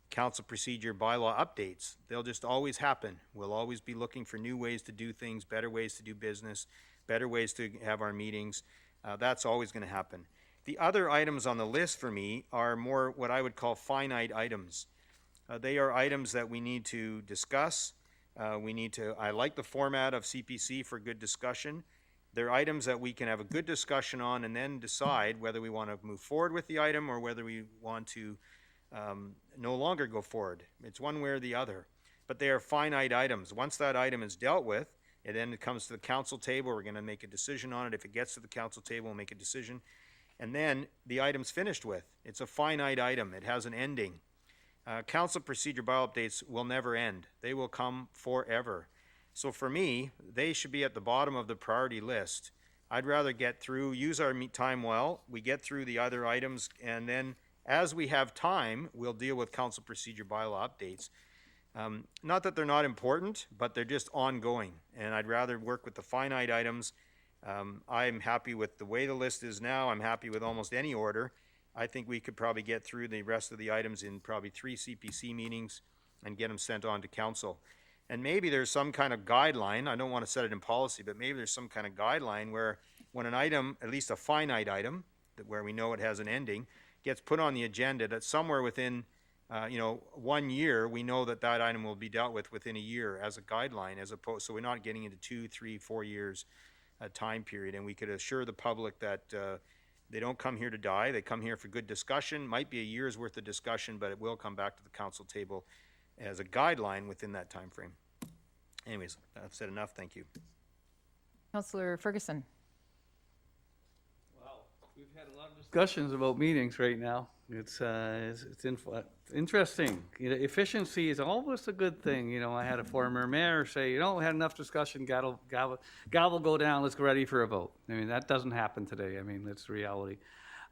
council procedure bylaw updates. They'll just always happen. We'll always be looking for new ways to do things, better ways to do business, better ways to have our meetings. That's always going to happen. The other items on the list for me are more what I would call finite items. They are items that we need to discuss. I like the format of CPC for good discussion. They're items that we can have a good discussion on and then decide whether we want to move forward with the item or whether we want to no longer go forward. It's one way or the other. But they are finite items. Once that item is dealt with, and then it comes to the council table, we're going to make a decision on it. If it gets to the council table, we'll make a decision. And then the item's finished with. It's a finite item. It has an ending. Council procedure bylaw updates will never end. They will come forever. So for me, they should be at the bottom of the priority list. I'd rather use our time well. We get through the other items, and then as we have time, we'll deal with council procedure bylaw updates. Not that they're not important, but they're just ongoing. And I'd rather work with the finite items. I'm happy with the way the list is now. I'm happy with almost any order. I think we could probably get through the rest of the items in probably 3 CPC meetings and get them sent on to council. And maybe there's some kind of guideline. I don't want to set it in policy, but maybe there's some kind of guideline where when an item, at least a finite item, where we know it has an ending, gets put on the agenda, that somewhere within 1 year, we know that item will be dealt with within a year as a guideline, as opposed, so we're not getting into 2, 3, 4 years time period. And we could assure the public that they don't come here to die. They come here for good discussion. Might be a year's worth of discussion, but it will come back to the council table as a guideline within that time frame. Anyways, I've said enough, thank you. Councillor Ferguson. Wow, we've had a lot of discussions about meetings right now. It's interesting. You know, efficiency is always a good thing. You know, I had a former mayor say, we had enough discussion, gavel go down, let's get ready for a vote. I mean, that doesn't happen today. I mean, that's the reality.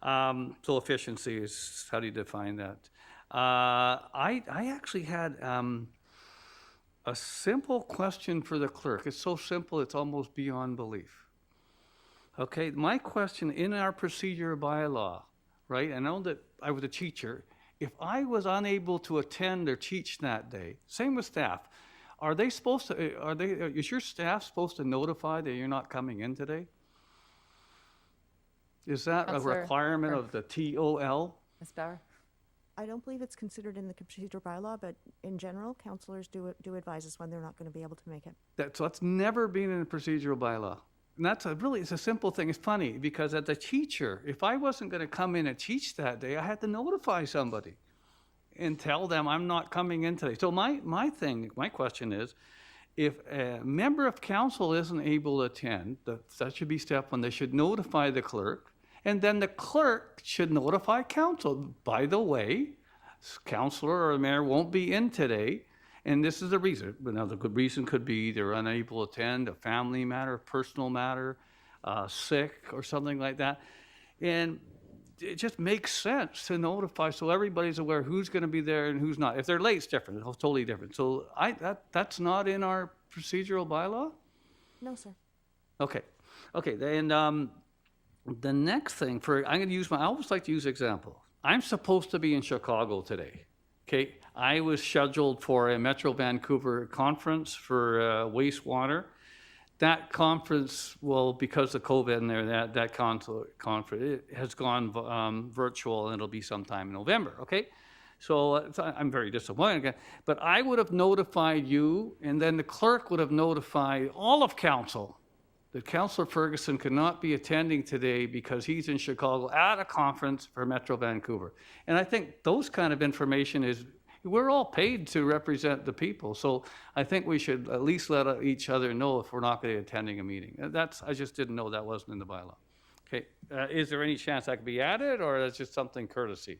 So efficiency is, how do you define that? I actually had a simple question for the clerk. It's so simple, it's almost beyond belief. Okay, my question in our procedure bylaw, right? I know that I was a teacher. If I was unable to attend or teach that day, same with staff, is your staff supposed to notify that you're not coming in today? Is that a Councillor requirement of the TOL? Ms. Bauer. I don't believe it's considered in the procedure bylaw, but in general, counselors do advise us when they're not going to be able to make it. So that's never been in the procedural bylaw. And it's a simple thing. It's funny because as a teacher, if I wasn't going to come in and teach that day, I had to notify somebody and tell them I'm not coming in today. So my question is, if a member of council isn't able to attend, that should be step one. They should notify the clerk, and then the clerk should notify council. By the way, councillor or the mayor won't be in today. And this is the reason. Another good reason could be they're unable to attend, a family matter, personal matter, sick or something like that. And it just makes sense to notify so everybody's aware who's going to be there and who's not. If they're late, it's different. It's totally different. So that's not in our procedural bylaw? No, sir. Okay. Then the next thing, I'm going to use I always like to use example. I'm supposed to be in Chicago today. Okay, I was scheduled for a Metro Vancouver conference for wastewater. That conference, well, because of COVID and that conference, it has gone virtual, and it'll be sometime in November, okay? So I'm very disappointed. But I would have notified you, and then the clerk would have notified all of council that Councillor Ferguson could not be attending today because he's in Chicago at a conference for Metro Vancouver. And I think those kind of information we're all paid to represent the people. So I think we should at least let each other know if we're not going to be attending a meeting. I just didn't know that wasn't in the bylaw. Okay, is there any chance that could be added, or that's just something courtesy?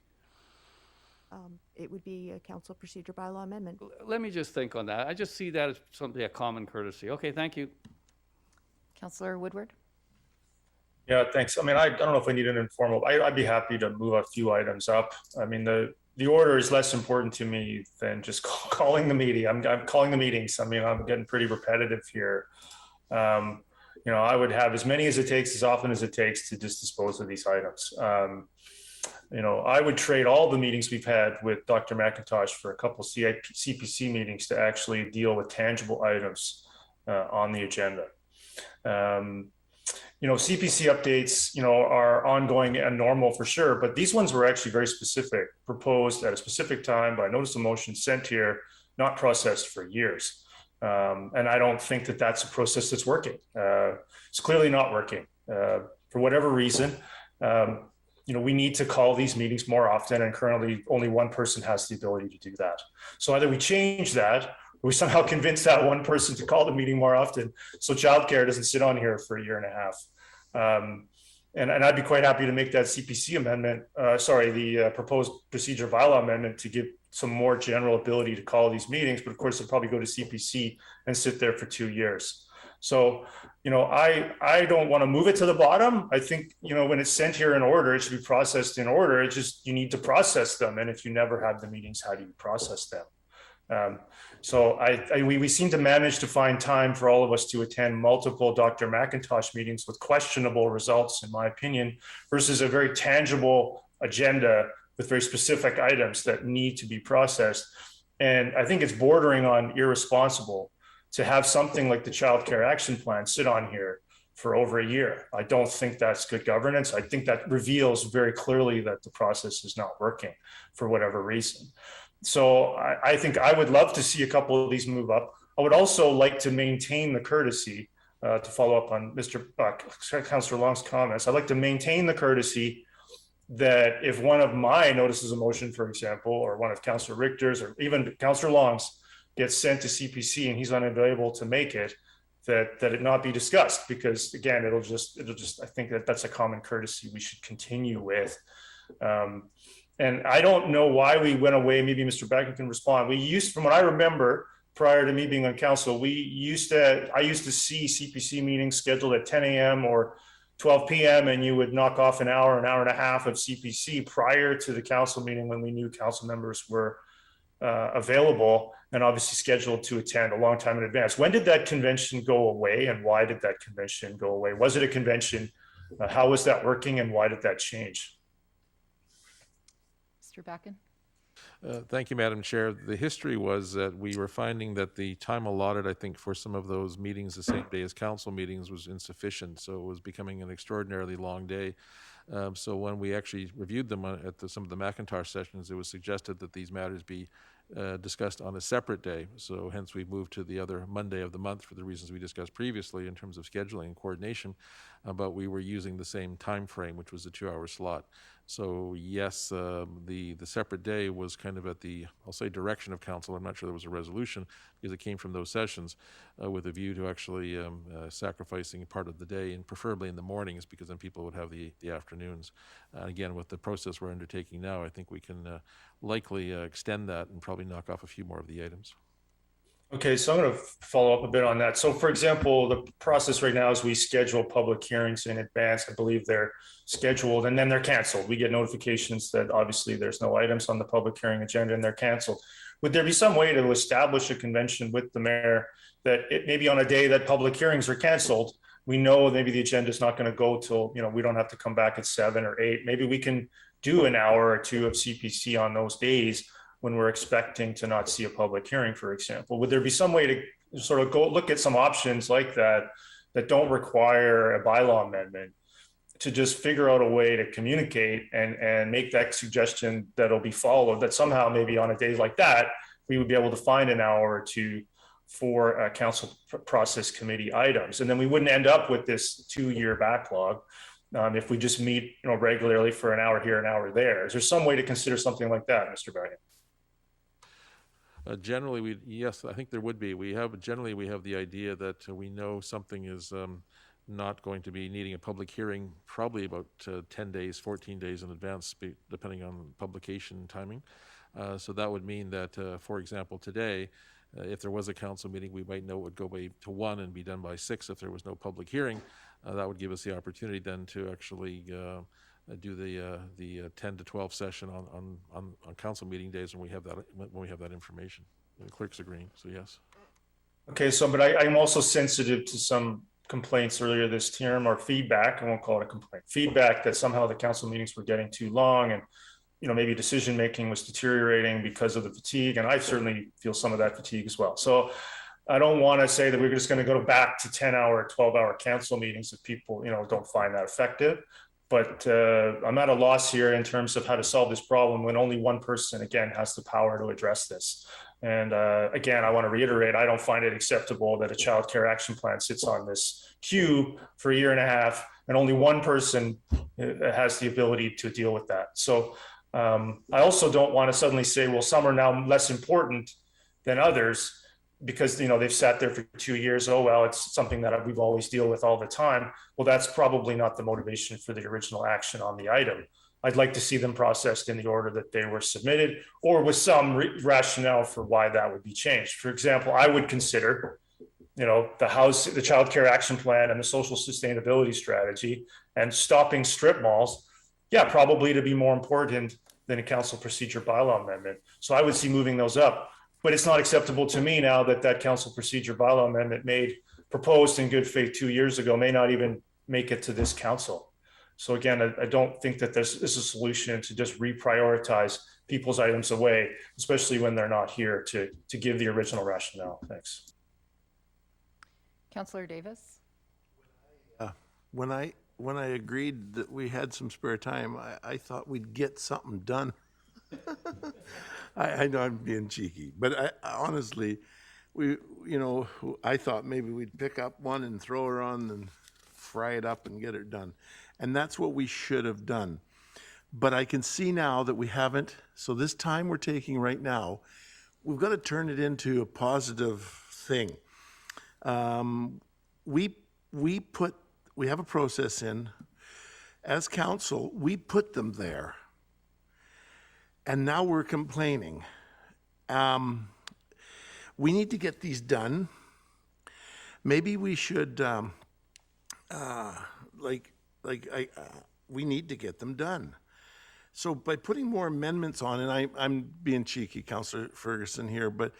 It would be a council procedure bylaw amendment. Let me just think on that. I just see that as something, a common courtesy. Okay, thank you. Councillor Woodward. Yeah, thanks. I mean, I don't know if I need an informal. I'd be happy to move a few items up. I mean, the order is less important to me than just calling the meeting. I'm calling the meetings. I mean, I'm getting pretty repetitive here. I would have as many as it takes, as often as it takes to just dispose of these items. I would trade all the meetings we've had with Dr. McIntosh for a couple CPC meetings to actually deal with tangible items on the agenda. CPC updates, are ongoing and normal for sure, but these ones were actually very specific, proposed at a specific time by notice of motion, sent here, not processed for years. And I don't think that that's a process that's working. It's clearly not working for whatever reason. We need to call these meetings more often, and currently only one person has the ability to do that. So either we change that, we somehow convince that one person to call the meeting more often, so childcare doesn't sit on here for a year and a half. And I'd be quite happy to make that CPC amendment, the proposed procedure bylaw amendment to give some more general ability to call these meetings, but of course it'll probably go to CPC and sit there for 2 years. So, I don't want to move it to the bottom. I think, when it's sent here in order, it should be processed in order. It's just, you need to process them. And if you never have the meetings, how do you process them? So we seem to manage to find time for all of us to attend multiple Dr. McIntosh meetings with questionable results, in my opinion, versus a very tangible agenda with very specific items that need to be processed. And I think it's bordering on irresponsible to have something like the Child Care Action Plan sit on here for over a year. I don't think that's good governance. I think that reveals very clearly that the process is not working for whatever reason. So I think I would love to see a couple of these move up. I would also like to maintain the courtesy, to follow up on Councillor Long's comments. I'd like to maintain the courtesy that if one of my notices of motion, for example, or one of Councillor Richter's or even Councillor Long's gets sent to CPC and he's unavailable to make it, that it not be discussed, because again, it'll just, I think that's a common courtesy we should continue with. And I don't know why we went away. Maybe Mr. Becker can respond. From what I remember, prior to me being on council, I used to see CPC meetings scheduled at 10 a.m. or 12 p.m. and you would knock off an hour and a half of CPC prior to the council meeting when we knew council members were available and obviously scheduled to attend a long time in advance. When did that convention go away, and why did that convention go away? Was it a convention? How was that working, and why did that change? Mr. Backen? Thank you, Madam Chair. The history was that we were finding that the time allotted, I think, for some of those meetings the same day as council meetings was insufficient. So it was becoming an extraordinarily long day. So when we actually reviewed them at some of the McIntosh sessions, it was suggested that these matters be discussed on a separate day. So hence we moved to the other Monday of the month for the reasons we discussed previously in terms of scheduling and coordination, but we were using the same time frame, which was a 2-hour slot. So yes, the separate day was kind of at the, I'll say, direction of council. I'm not sure there was a resolution because it came from those sessions with a view to actually sacrificing part of the day, and preferably in the mornings, because then people would have the afternoons. Again, with the process we're undertaking now, I think we can likely extend that and probably knock off a few more of the items. Okay, so I'm going to follow up a bit on that. So for example, the process right now is we schedule public hearings in advance. I believe they're scheduled and then they're canceled. We get notifications that obviously there's no items on the public hearing agenda and they're canceled. Would there be some way to establish a convention with the mayor that it maybe on a day that public hearings are canceled, we know maybe the agenda is not going to go till, we don't have to come back at 7 or 8. Maybe we can do an hour or two of CPC on those days when we're expecting to not see a public hearing, for example. Would there be some way to sort of go look at some options like that don't require a bylaw amendment, to just figure out a way to communicate and make that suggestion that'll be followed, that somehow maybe on a day like that, we would be able to find an hour or two for council process committee items. And then we wouldn't end up with this 2-year backlog if we just meet regularly for an hour here, an hour there. Is there some way to consider something like that, Mr. Barron? Generally, yes, I think there would be. Generally we have the idea that we know something is not going to be needing a public hearing probably about 10 days, 14 days in advance, depending on publication timing. So that would mean that, for example, today, if there was a council meeting, we might know it would go away to 1 and be done by 6 if there was no public hearing. That would give us the opportunity then to actually do the 10 to 12 session on council meeting days when we have that information. The clerk's agreeing, so yes. Okay, so but I'm also sensitive to some complaints earlier this term, or feedback. I won't call it a complaint. Feedback that somehow the council meetings were getting too long, and maybe decision making was deteriorating because of the fatigue. And I certainly feel some of that fatigue as well. So I don't want to say that we're just going to go back to 10-hour, 12-hour council meetings if people don't find that effective. But I'm at a loss here in terms of how to solve this problem when only one person, again, has the power to address this. And again, I want to reiterate, I don't find it acceptable that a child care action plan sits on this queue for 1.5 years and only one person has the ability to deal with that. So I also don't want to suddenly say, well, some are now less important than others because they've sat there for 2 years. Oh, well, it's something that we've always deal with all the time. Well, that's probably not the motivation for the original action on the item. I'd like to see them processed in the order that they were submitted, or with some rationale for why that would be changed. For example, I would consider, the child care action plan and the social sustainability strategy and stopping strip malls, probably to be more important than a council procedure bylaw amendment. So I would see moving those up. But it's not acceptable to me now that council procedure bylaw amendment proposed in good faith 2 years ago may not even make it to this council. So again, I don't think that this is a solution to just reprioritize people's items away, especially when they're not here to give the original rationale. Thanks. Councillor Davis? When I agreed that we had some spare time, I thought we'd get something done. I know I'm being cheeky, but I honestly, I thought maybe we'd pick up one and throw her on and fry it up and get it done. And that's what we should have done. But I can see now that we haven't. So this time we're taking right now, we've got to turn it into a positive thing. We have a process in. As council, we put them there. And now we're complaining. We need to get these done. Maybe we should, we need to get them done. So by putting more amendments on, and I'm being cheeky, Councillor Ferguson here, but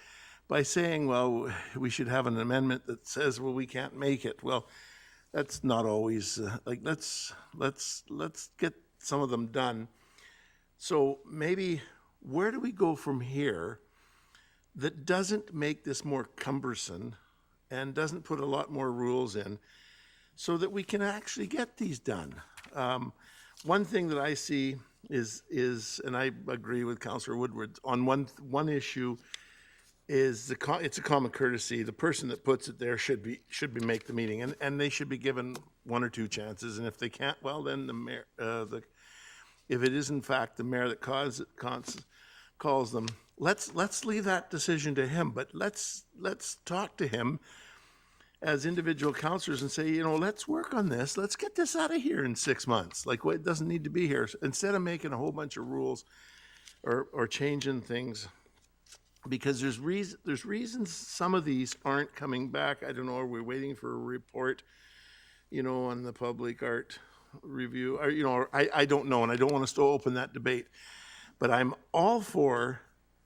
by saying, well, we should have an amendment that says, well, we can't make it. Well, that's not always, let's get some of them done. So maybe where do we go from here that doesn't make this more cumbersome and doesn't put a lot more rules in so that we can actually get these done? One thing that I see is, and I agree with Councillor Woodward on one issue, is it's a common courtesy. The person that puts it there should make the meeting, and they should be given one or two chances. And if they can't, well, then the mayor, if it is in fact the mayor that calls them, let's leave that decision to him. But let's talk to him as individual councillors and say, let's work on this. Let's get this out of here in 6 months. It doesn't need to be here. Instead of making a whole bunch of rules or changing things. Because there's reasons some of these aren't coming back. I don't know, are we waiting for a report, on the public art review? Or, I don't know, and I don't want us to open that debate. But I'm all for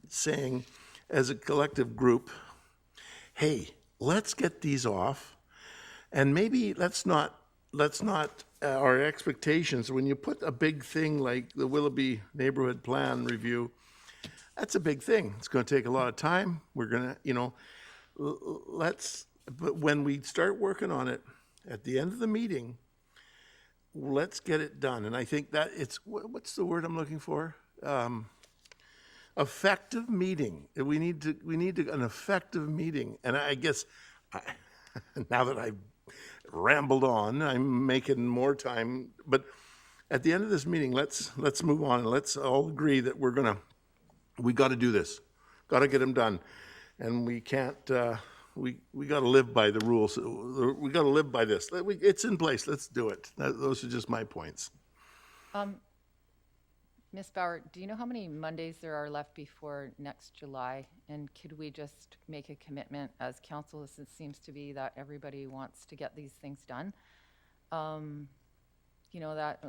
saying, as a collective group, hey, let's get these off, and maybe let's not our expectations, when you put a big thing like the Willoughby Neighborhood Plan Review, that's a big thing. It's going to take a lot of time. We're going to, but when we start working on it at the end of the meeting, let's get it done. And I think that what's the word I'm looking for? Effective meeting. We need an effective meeting. And I guess now that I've rambled on, I'm making more time. But at the end of this meeting, let's move on and let's all agree that we got to do this. Got to get them done. And we can't, we got to live by the rules. We got to live by this. It's in place. Let's do it. Those are just my points. Ms. Bauer, do you know how many Mondays there are left before next July? And could we just make a commitment as council, as it seems to be that everybody wants to get these things done? That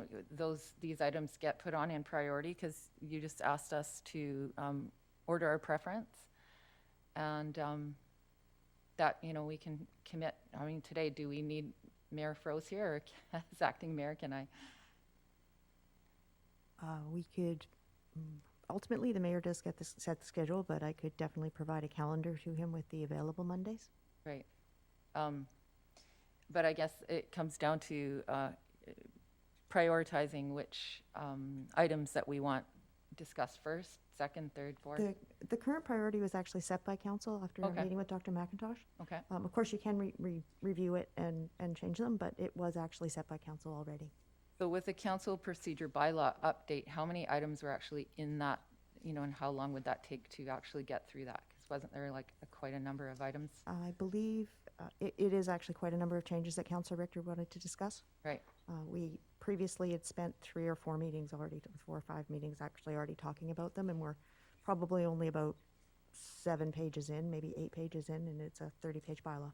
these items get put on in priority, because you just asked us to order our preference, and that we can commit. I mean, today, do we need Mayor Froese here, or as acting mayor, can I? We could, ultimately, the mayor does set the schedule, but I could definitely provide a calendar to him with the available Mondays. Right. But I guess it comes down to prioritizing which items that we want discussed first, second, third, fourth. The current priority was actually set by council after a meeting with Dr. McIntosh. Okay. Of course, you can review it and change them, but it was actually set by council already. So with the council procedure bylaw update, how many items were actually in that, and how long would that take to actually get through that? Because wasn't there quite a number of items? I believe it is actually quite a number of changes that Councillor Richter wanted to discuss. Right. We previously had spent 3 or 4 meetings already, 4 or 5 meetings actually already talking about them, and we're probably only about 7 pages in, maybe 8 pages in, and it's a 30-page bylaw.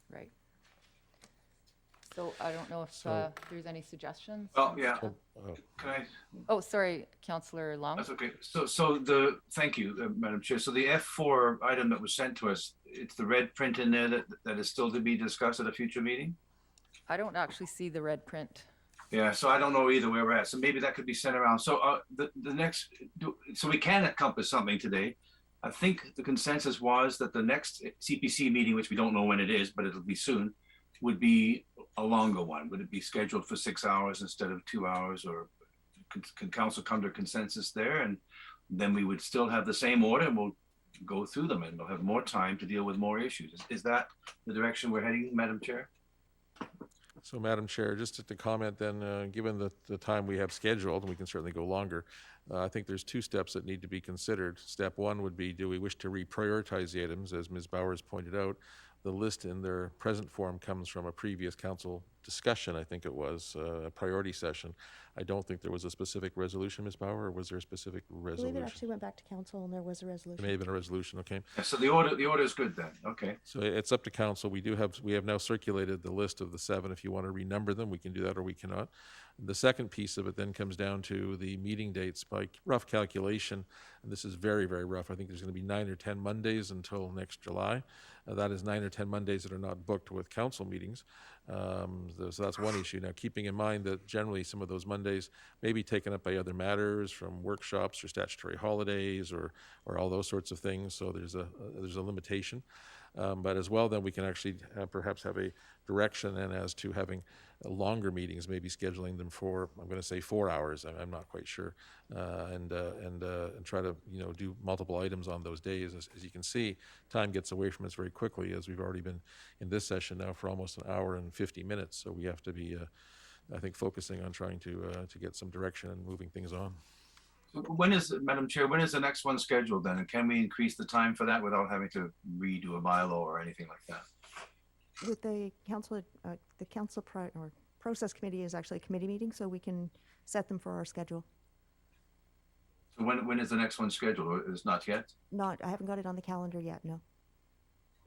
Right. So I don't know if there's any suggestions. Well, yeah. Can I? Oh, sorry, Councillor Long. That's okay. Thank you, Madam Chair. So the F4 item that was sent to us, it's the red print in there that is still to be discussed at a future meeting? I don't actually see the red print. Yeah, so I don't know either where we're at. So maybe that could be sent around. So so we can accomplish something today. I think the consensus was that the next CPC meeting, which we don't know when it is, but it'll be soon, would be a longer one. Would it be scheduled for 6 hours instead of 2 hours, or can council come to consensus there? And then we would still have the same order, and we'll go through them, and we'll have more time to deal with more issues. Is that the direction we're heading, Madam Chair? So, Madam Chair, just to comment then, given the time we have scheduled, and we can certainly go longer, I think there's two steps that need to be considered. Step one would be, do we wish to reprioritize the items? As Ms. Bowers pointed out, the list in their present form comes from a previous council discussion, I think it was, a priority session. I don't think there was a specific resolution, Ms. Bauer, or was there a specific I believe resolution? it actually went back to council and there was a It resolution. may have been a resolution, okay. Yeah, so the order is good then, okay. So it's up to council. We have now circulated the list of the 7. If you want to renumber them, we can do that or we cannot. The second piece of it then comes down to the meeting dates. By rough calculation, and this is very, very rough, I think there's going to be 9 or 10 Mondays until next July. That is 9 or 10 Mondays that are not booked with council meetings. So that's one issue. Now, keeping in mind that generally some of those Mondays may be taken up by other matters, from workshops or statutory holidays or all those sorts of things. So there's a limitation. But as well, then we can actually perhaps have a direction and as to having longer meetings, maybe scheduling them for, I'm going to say 4 hours. I'm not quite sure, and try to do multiple items on those days. As you can see, time gets away from us very quickly, as we've already been in this session now for almost an hour and 50 minutes. So we have to be, I think, focusing on trying to get some direction and moving things on. Madam Chair, when is the next one scheduled then? And can we increase the time for that without having to redo a bylaw or anything like that? With the council, process committee is actually a committee meeting, so we can set them for our schedule. So when is the next one scheduled, or is not yet? I haven't got it on the calendar yet, no.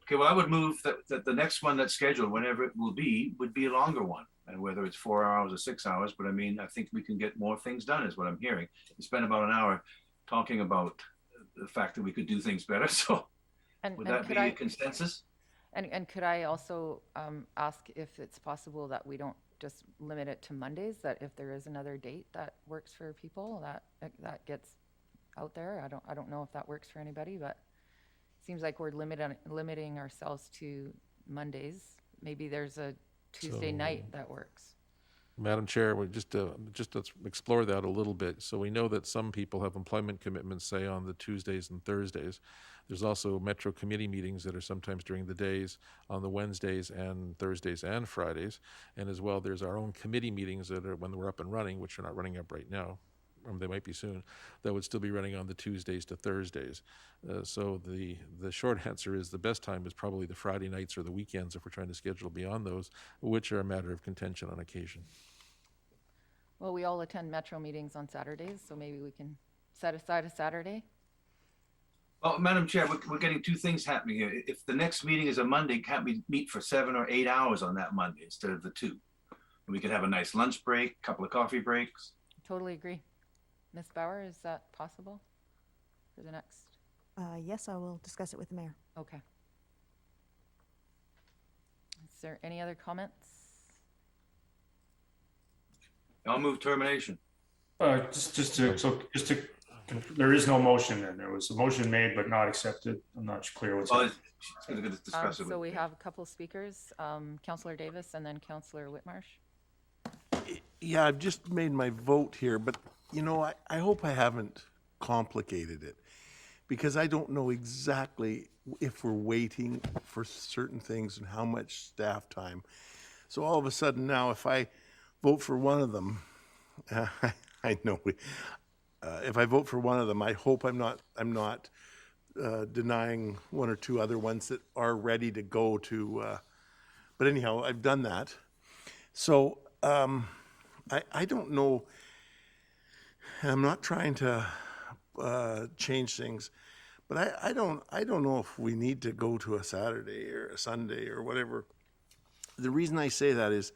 Okay, well, I would move that the next one that's scheduled, whenever it would be a longer one. And whether it's 4 hours or 6 hours, but I mean, I think we can get more things done is what I'm hearing. We spent about an hour talking about the fact that we could do things better, so would that be a consensus? And could I also ask if it's possible that we don't just limit it to Mondays, that if there is another date that works for people, that gets out there? I don't know if that works for anybody, but it seems like we're limiting ourselves to Mondays. Maybe there's a Tuesday night that works. Madam Chair, we just let's explore that a little bit. So we know that some people have employment commitments, say on the Tuesdays and Thursdays. There's also Metro committee meetings that are sometimes during the days on the Wednesdays and Thursdays and Fridays. And as well, there's our own committee meetings that are when we're up and running, which are not running up right now. They might be soon, that would still be running on the Tuesdays to Thursdays. So the short answer is the best time is probably the Friday nights or the weekends if we're trying to schedule beyond those, which are a matter of contention on occasion. Well, we all attend Metro meetings on Saturdays, so maybe we can set aside a Saturday. Well, Madam Chair, we're getting two things happening here. If the next meeting is a Monday, can't we meet for 7 or 8 hours on that Monday instead of the 2? And we could have a nice lunch break, couple of coffee breaks. Totally agree. Ms. Bauer, is that possible for the next? Yes, I will discuss it with the mayor. Okay. Is there any other comments? I'll move termination. There is no motion then. There was a motion made but not accepted. I'm not clear what's. Well, it's going to discuss it. So we have a couple of speakers, Councillor Davis and then Councillor Whitmarsh. Yeah, I've just made my vote here, but I hope I haven't complicated it, because I don't know exactly if we're waiting for certain things and how much staff time. So all of a sudden now, if I vote for one of them, I know if I vote for one of them, I hope I'm not denying one or two other ones that are ready to go to. But anyhow, I've done that. So I don't know. I'm not trying to change things, but I don't know if we need to go to a Saturday or a Sunday or whatever. The reason I say that is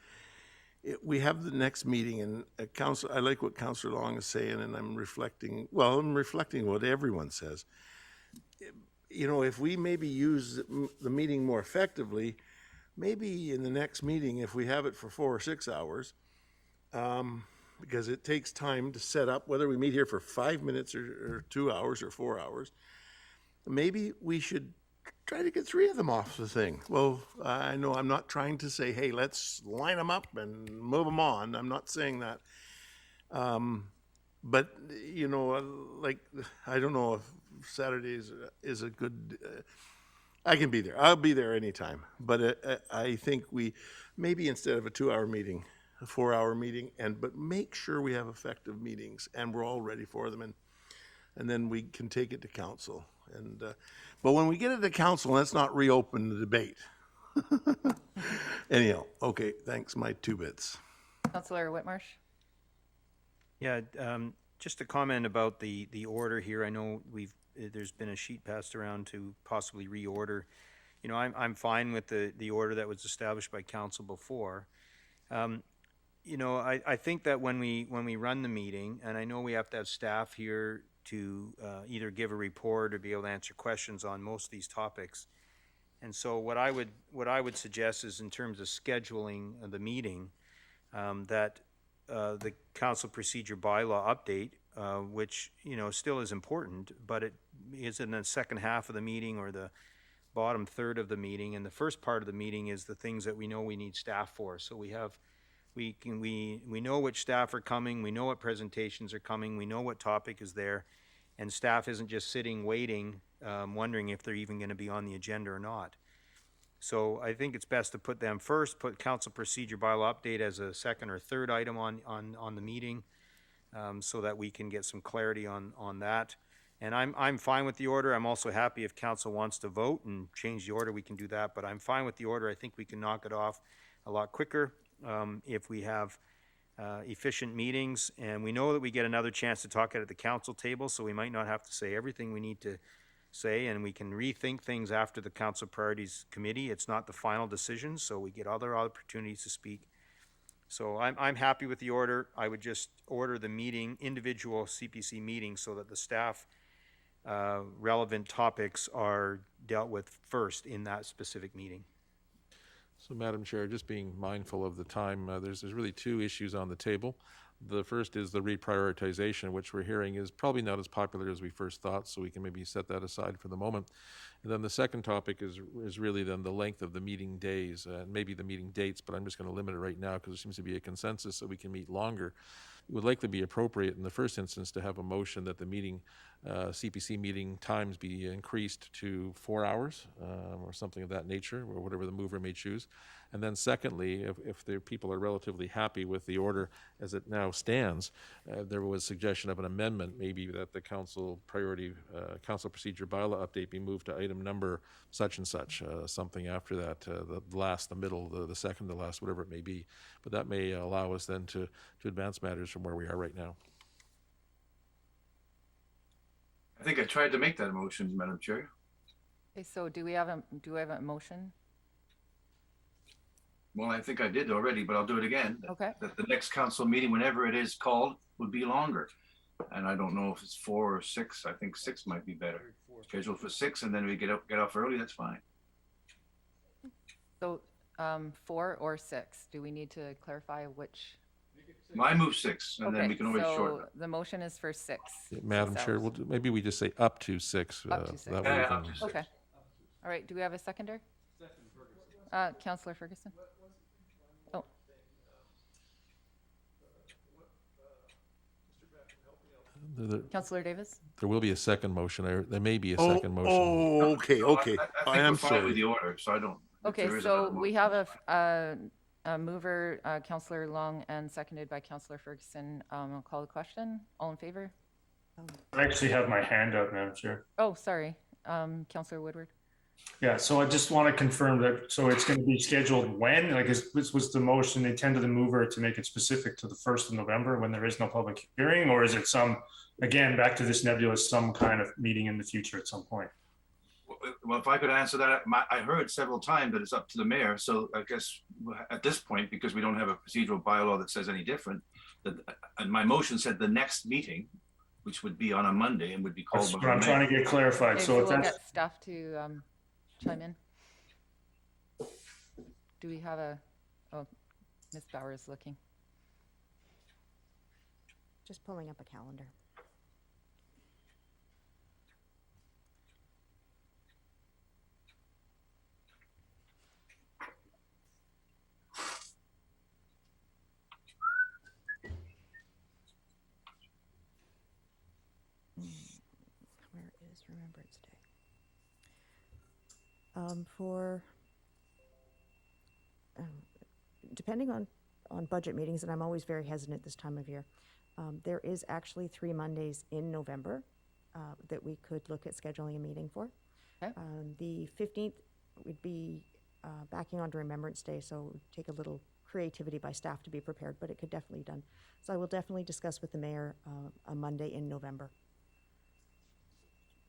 we have the next meeting, and I like what Councillor Long is saying, and I'm reflecting what everyone says. If we maybe use the meeting more effectively, maybe in the next meeting, if we have it for 4 or 6 hours, because it takes time to set up, whether we meet here for 5 minutes or 2 hours or 4 hours, maybe we should try to get 3 of them off the thing. Well, I know I'm not trying to say, hey, let's line them up and move them on. I'm not saying that. But, I don't know if Saturdays is a good, I can be there. I'll be there anytime. But I think we, maybe instead of a 2-hour meeting, a 4-hour meeting, but make sure we have effective meetings and we're all ready for them, and then we can take it to council. And but when we get it to council, let's not reopen the debate. Anyhow, okay, thanks, my 2 bits. Councillor Whitmarsh? Yeah, just a comment about the order here. I know there's been a sheet passed around to possibly reorder. You know, I'm fine with the order that was established by council before. You know, I think that when we run the meeting, and I know we have to have staff here to either give a report or be able to answer questions on most of these topics. And so what I would suggest is, in terms of scheduling the meeting, that the council procedure bylaw update, which, you know, still is important, but it is in the second half of the meeting or the bottom third of the meeting, and the first part of the meeting is the things that we know we need staff for. So we know which staff are coming, we know what presentations are coming, we know what topic is there, and staff isn't just sitting waiting, wondering if they're even going to be on the agenda or not. So I think it's best to put them first, put council procedure bylaw update as a second or third item on the meeting, so that we can get some clarity on that. And I'm fine with the order. I'm also happy if council wants to vote and change the order, we can do that. But I'm fine with the order. I think we can knock it off a lot quicker if we have efficient meetings. And we know that we get another chance to talk at the council table, so we might not have to say everything we need to say, and we can rethink things after the council priorities committee. It's not the final decision, so we get other opportunities to speak. So I'm happy with the order. I would just order the meeting, individual CPC meetings, so that the staff relevant topics are dealt with first in that specific meeting. So, Madam Chair, just being mindful of the time, there's really 2 issues on the table. The first is the reprioritization, which we're hearing is probably not as popular as we first thought, so we can maybe set that aside for the moment. And then the second topic is really then the length of the meeting days and maybe the meeting dates, but I'm just going to limit it right now because there seems to be a consensus so we can meet longer. It would likely be appropriate in the first instance to have a motion that the meeting, CPC meeting times be increased to 4 hours or something of that nature, or whatever the mover may choose. And then secondly, if the people are relatively happy with the order as it now stands, there was suggestion of an amendment, maybe that the council priority, council procedure bylaw update be moved to item number such and such, something after that, the last, the middle, the second to last, whatever it may be. But that may allow us then to advance matters from where we are right now. I think I tried to make that motion, Madam Chair. Okay, so do we have a motion? Well, I think I did already, but I'll do it again. Okay. That the next council meeting, whenever it is called, would be longer. And I don't know if it's 4 or 6. I think 6 might be better. Scheduled for 6, and then we get off early. That's fine. So 4 or 6? Do we need to clarify which? I move 6, and then we can always shorten So it. the motion is for 6. Madam Chair, maybe we just say up to 6. Up to 6. That way we Yeah, can- up to 6. Okay. All right. Do we have a seconder? Councillor Ferguson. Oh. Councillor Davis. There will be a second motion. There may be a second motion. Oh, okay. I think I am we're fine with sorry. the order, so I don't. if Okay, there is so another we motion. have a mover, Councillor Long, and seconded by Councillor Ferguson. I'll call the question. All in favor? I actually have my hand up, Madam Chair. Oh, sorry. Councillor Woodward. Yeah, so I just want to confirm that, so it's going to be scheduled when? Like, was the motion intended the mover to make it specific to the 1st of November when there is no public hearing? Or is it again, back to this nebulous, some kind of meeting in the future at some point? Well, if I could answer that, I heard several times that it's up to the mayor. So I guess at this point, because we don't have a procedural bylaw that says any different, and my motion said the next meeting, which would be on a Monday and would be called. That's what I'm trying to get clarified. Okay, So so if we'll that's, get staff to chime in. Do we have oh, Ms. Bauer is looking. Just pulling up a calendar. Where is Remembrance Day? Depending on on budget meetings, and I'm always very hesitant this time of year. There is actually 3 Mondays in November that we could look at scheduling a meeting for. Okay. The 15th would be backing onto Remembrance Day, so it would take a little creativity by staff to be prepared, but it could definitely be done. So I will definitely discuss with the mayor a Monday in November.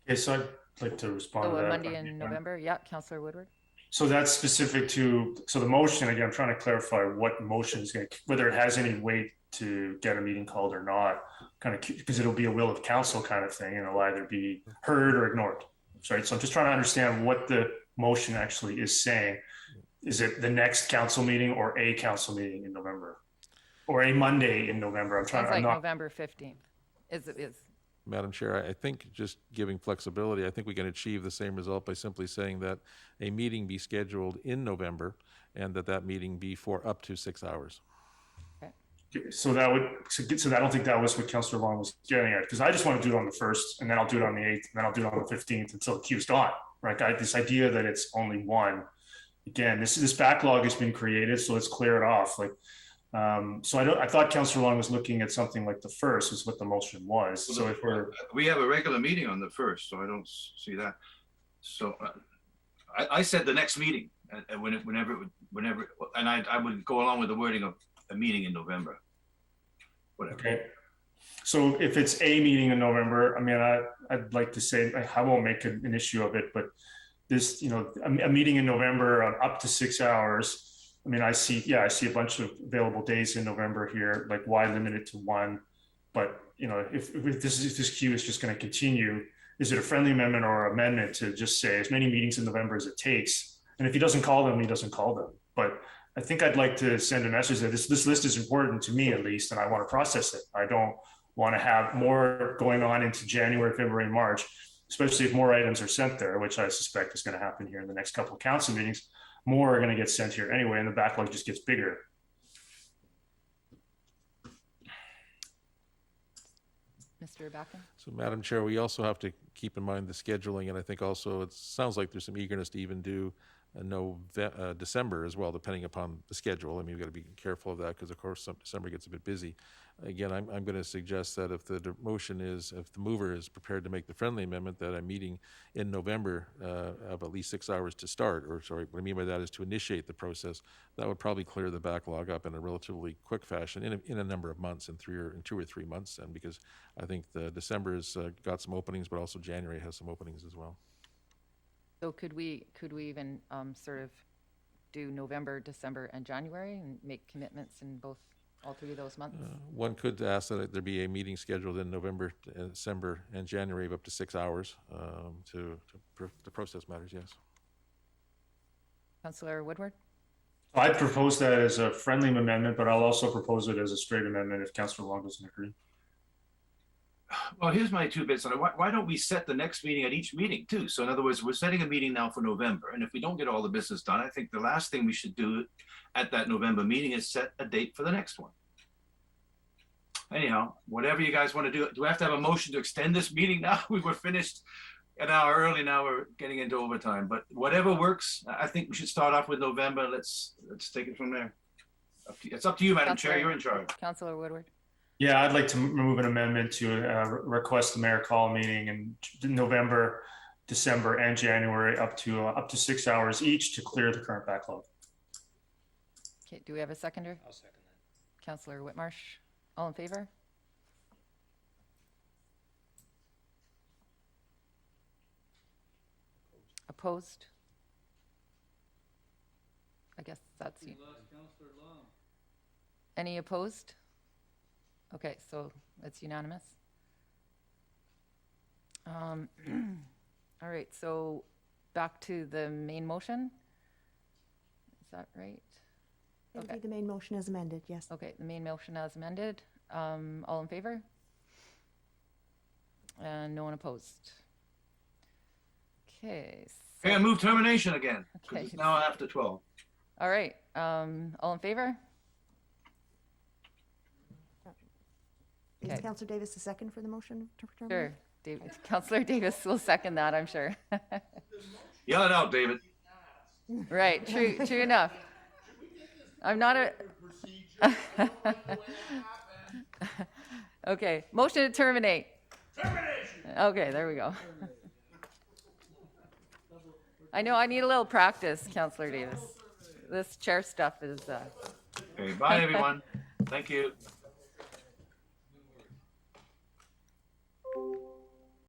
Okay, so I'd like to respond So to a that. Monday in November, yeah, Councillor Woodward. So that's specific to, so the motion, again, I'm trying to clarify what motion is going to, whether it has any weight to get a meeting called or not, kind of, because it'll be a will of council kind of thing, and it'll either be heard or ignored. Right. So I'm just trying to understand what the motion actually is saying. Is it the next council meeting or a council meeting in November? Or a Monday in November? Sounds like November 15th is. Madam Chair, I think just giving flexibility, I think we can achieve the same result by simply saying that a meeting be scheduled in November and that meeting be for up to 6 hours. So that would, so I don't think that was what Councillor Long was getting at, because I just want to do it on the 1st, and then I'll do it on the 8th, and then I'll do it on the 15th until the queue's gone, right? This idea that it's only one, again, this backlog has been created, so let's clear it off. Like, so I thought Councillor Long was looking at something like the 1st is what the motion was. So if we have a regular meeting on the 1st, so I don't see that. So I said the next meeting, whenever, and I would go along with the wording of a meeting in November. Whatever. Okay. So if it's a meeting in November, I mean, I'd like to say, I won't make an issue of it, but this, you know, a meeting in November on up to 6 hours. I mean, I see a bunch of available days in November here. Like, why limit it to one? But, you know, if this queue is just going to continue, is it a friendly amendment or amendment to just say as many meetings in November as it takes? And if he doesn't call them, he doesn't call them. But I think I'd like to send a message that this list is important to me, at least, and I want to process it. I don't want to have more going on into January, February, March, especially if more items are sent there, which I suspect is going to happen here in the next couple of council meetings. More are going to get sent here anyway, and the backlog just gets bigger. Mr. Backen? So, Madam Chair, we also have to keep in mind the scheduling, and I think also it sounds like there's some eagerness to even do December as well, depending upon the schedule. I mean, we've got to be careful of that because, of course, December gets a bit busy. Again, I'm going to suggest that if the motion is, if the mover is prepared to make the friendly amendment, that a meeting in November of at least 6 hours to start, or sorry, what I mean by that is to initiate the process, that would probably clear the backlog up in a relatively quick fashion in a number of months, in 2 or 3 months, and because I think the December's got some openings, but also January has some openings as well. So could we even sort of do November, December, and January and make commitments in all 3 of those months? One could ask that there be a meeting scheduled in November, December, and January of up to 6 hours to process matters, yes. Councillor Woodward? I'd propose that as a friendly amendment, but I'll also propose it as a straight amendment if Councillor Long doesn't agree. Well, here's my 2 bits on it. Why don't we set the next meeting at each meeting too? So in other words, we're setting a meeting now for November. And if we don't get all the business done, I think the last thing we should do at that November meeting is set a date for the next one. Anyhow, whatever you guys want to do. Do we have to have a motion to extend this meeting now? We were finished an hour early. Now we're getting into overtime, but whatever works. I think we should start off with November. Let's take it from there. It's up to you, Madam Chair. You're in charge. Councillor Woodward? Yeah, I'd like to move an amendment to request the mayor call a meeting in November, December, and January up to 6 hours each to clear the current backlog. Okay, do we have a seconder? I'll second that. Councillor Whitmarsh, all in favor? Opposed? I guess that's you. Any opposed? Okay, so it's unanimous. All right, so back to the main motion. Is that right? It'll Okay. be the main motion as amended, yes. Okay, the main motion as amended. All in favor? And no one opposed. Okay. Okay, I move termination again. Okay. It's now after 12. All right, all in favor? Is Okay. Councillor Davis the second for the motion to terminate? Sure, David, Councillor Davis will second that, I'm sure. Yell it out, David. Right, true enough. I'm not a, Okay, motion to terminate. Okay, there we go. I know I need a little practice, Councillor Davis. This chair stuff is, Okay, bye, everyone. Thank you.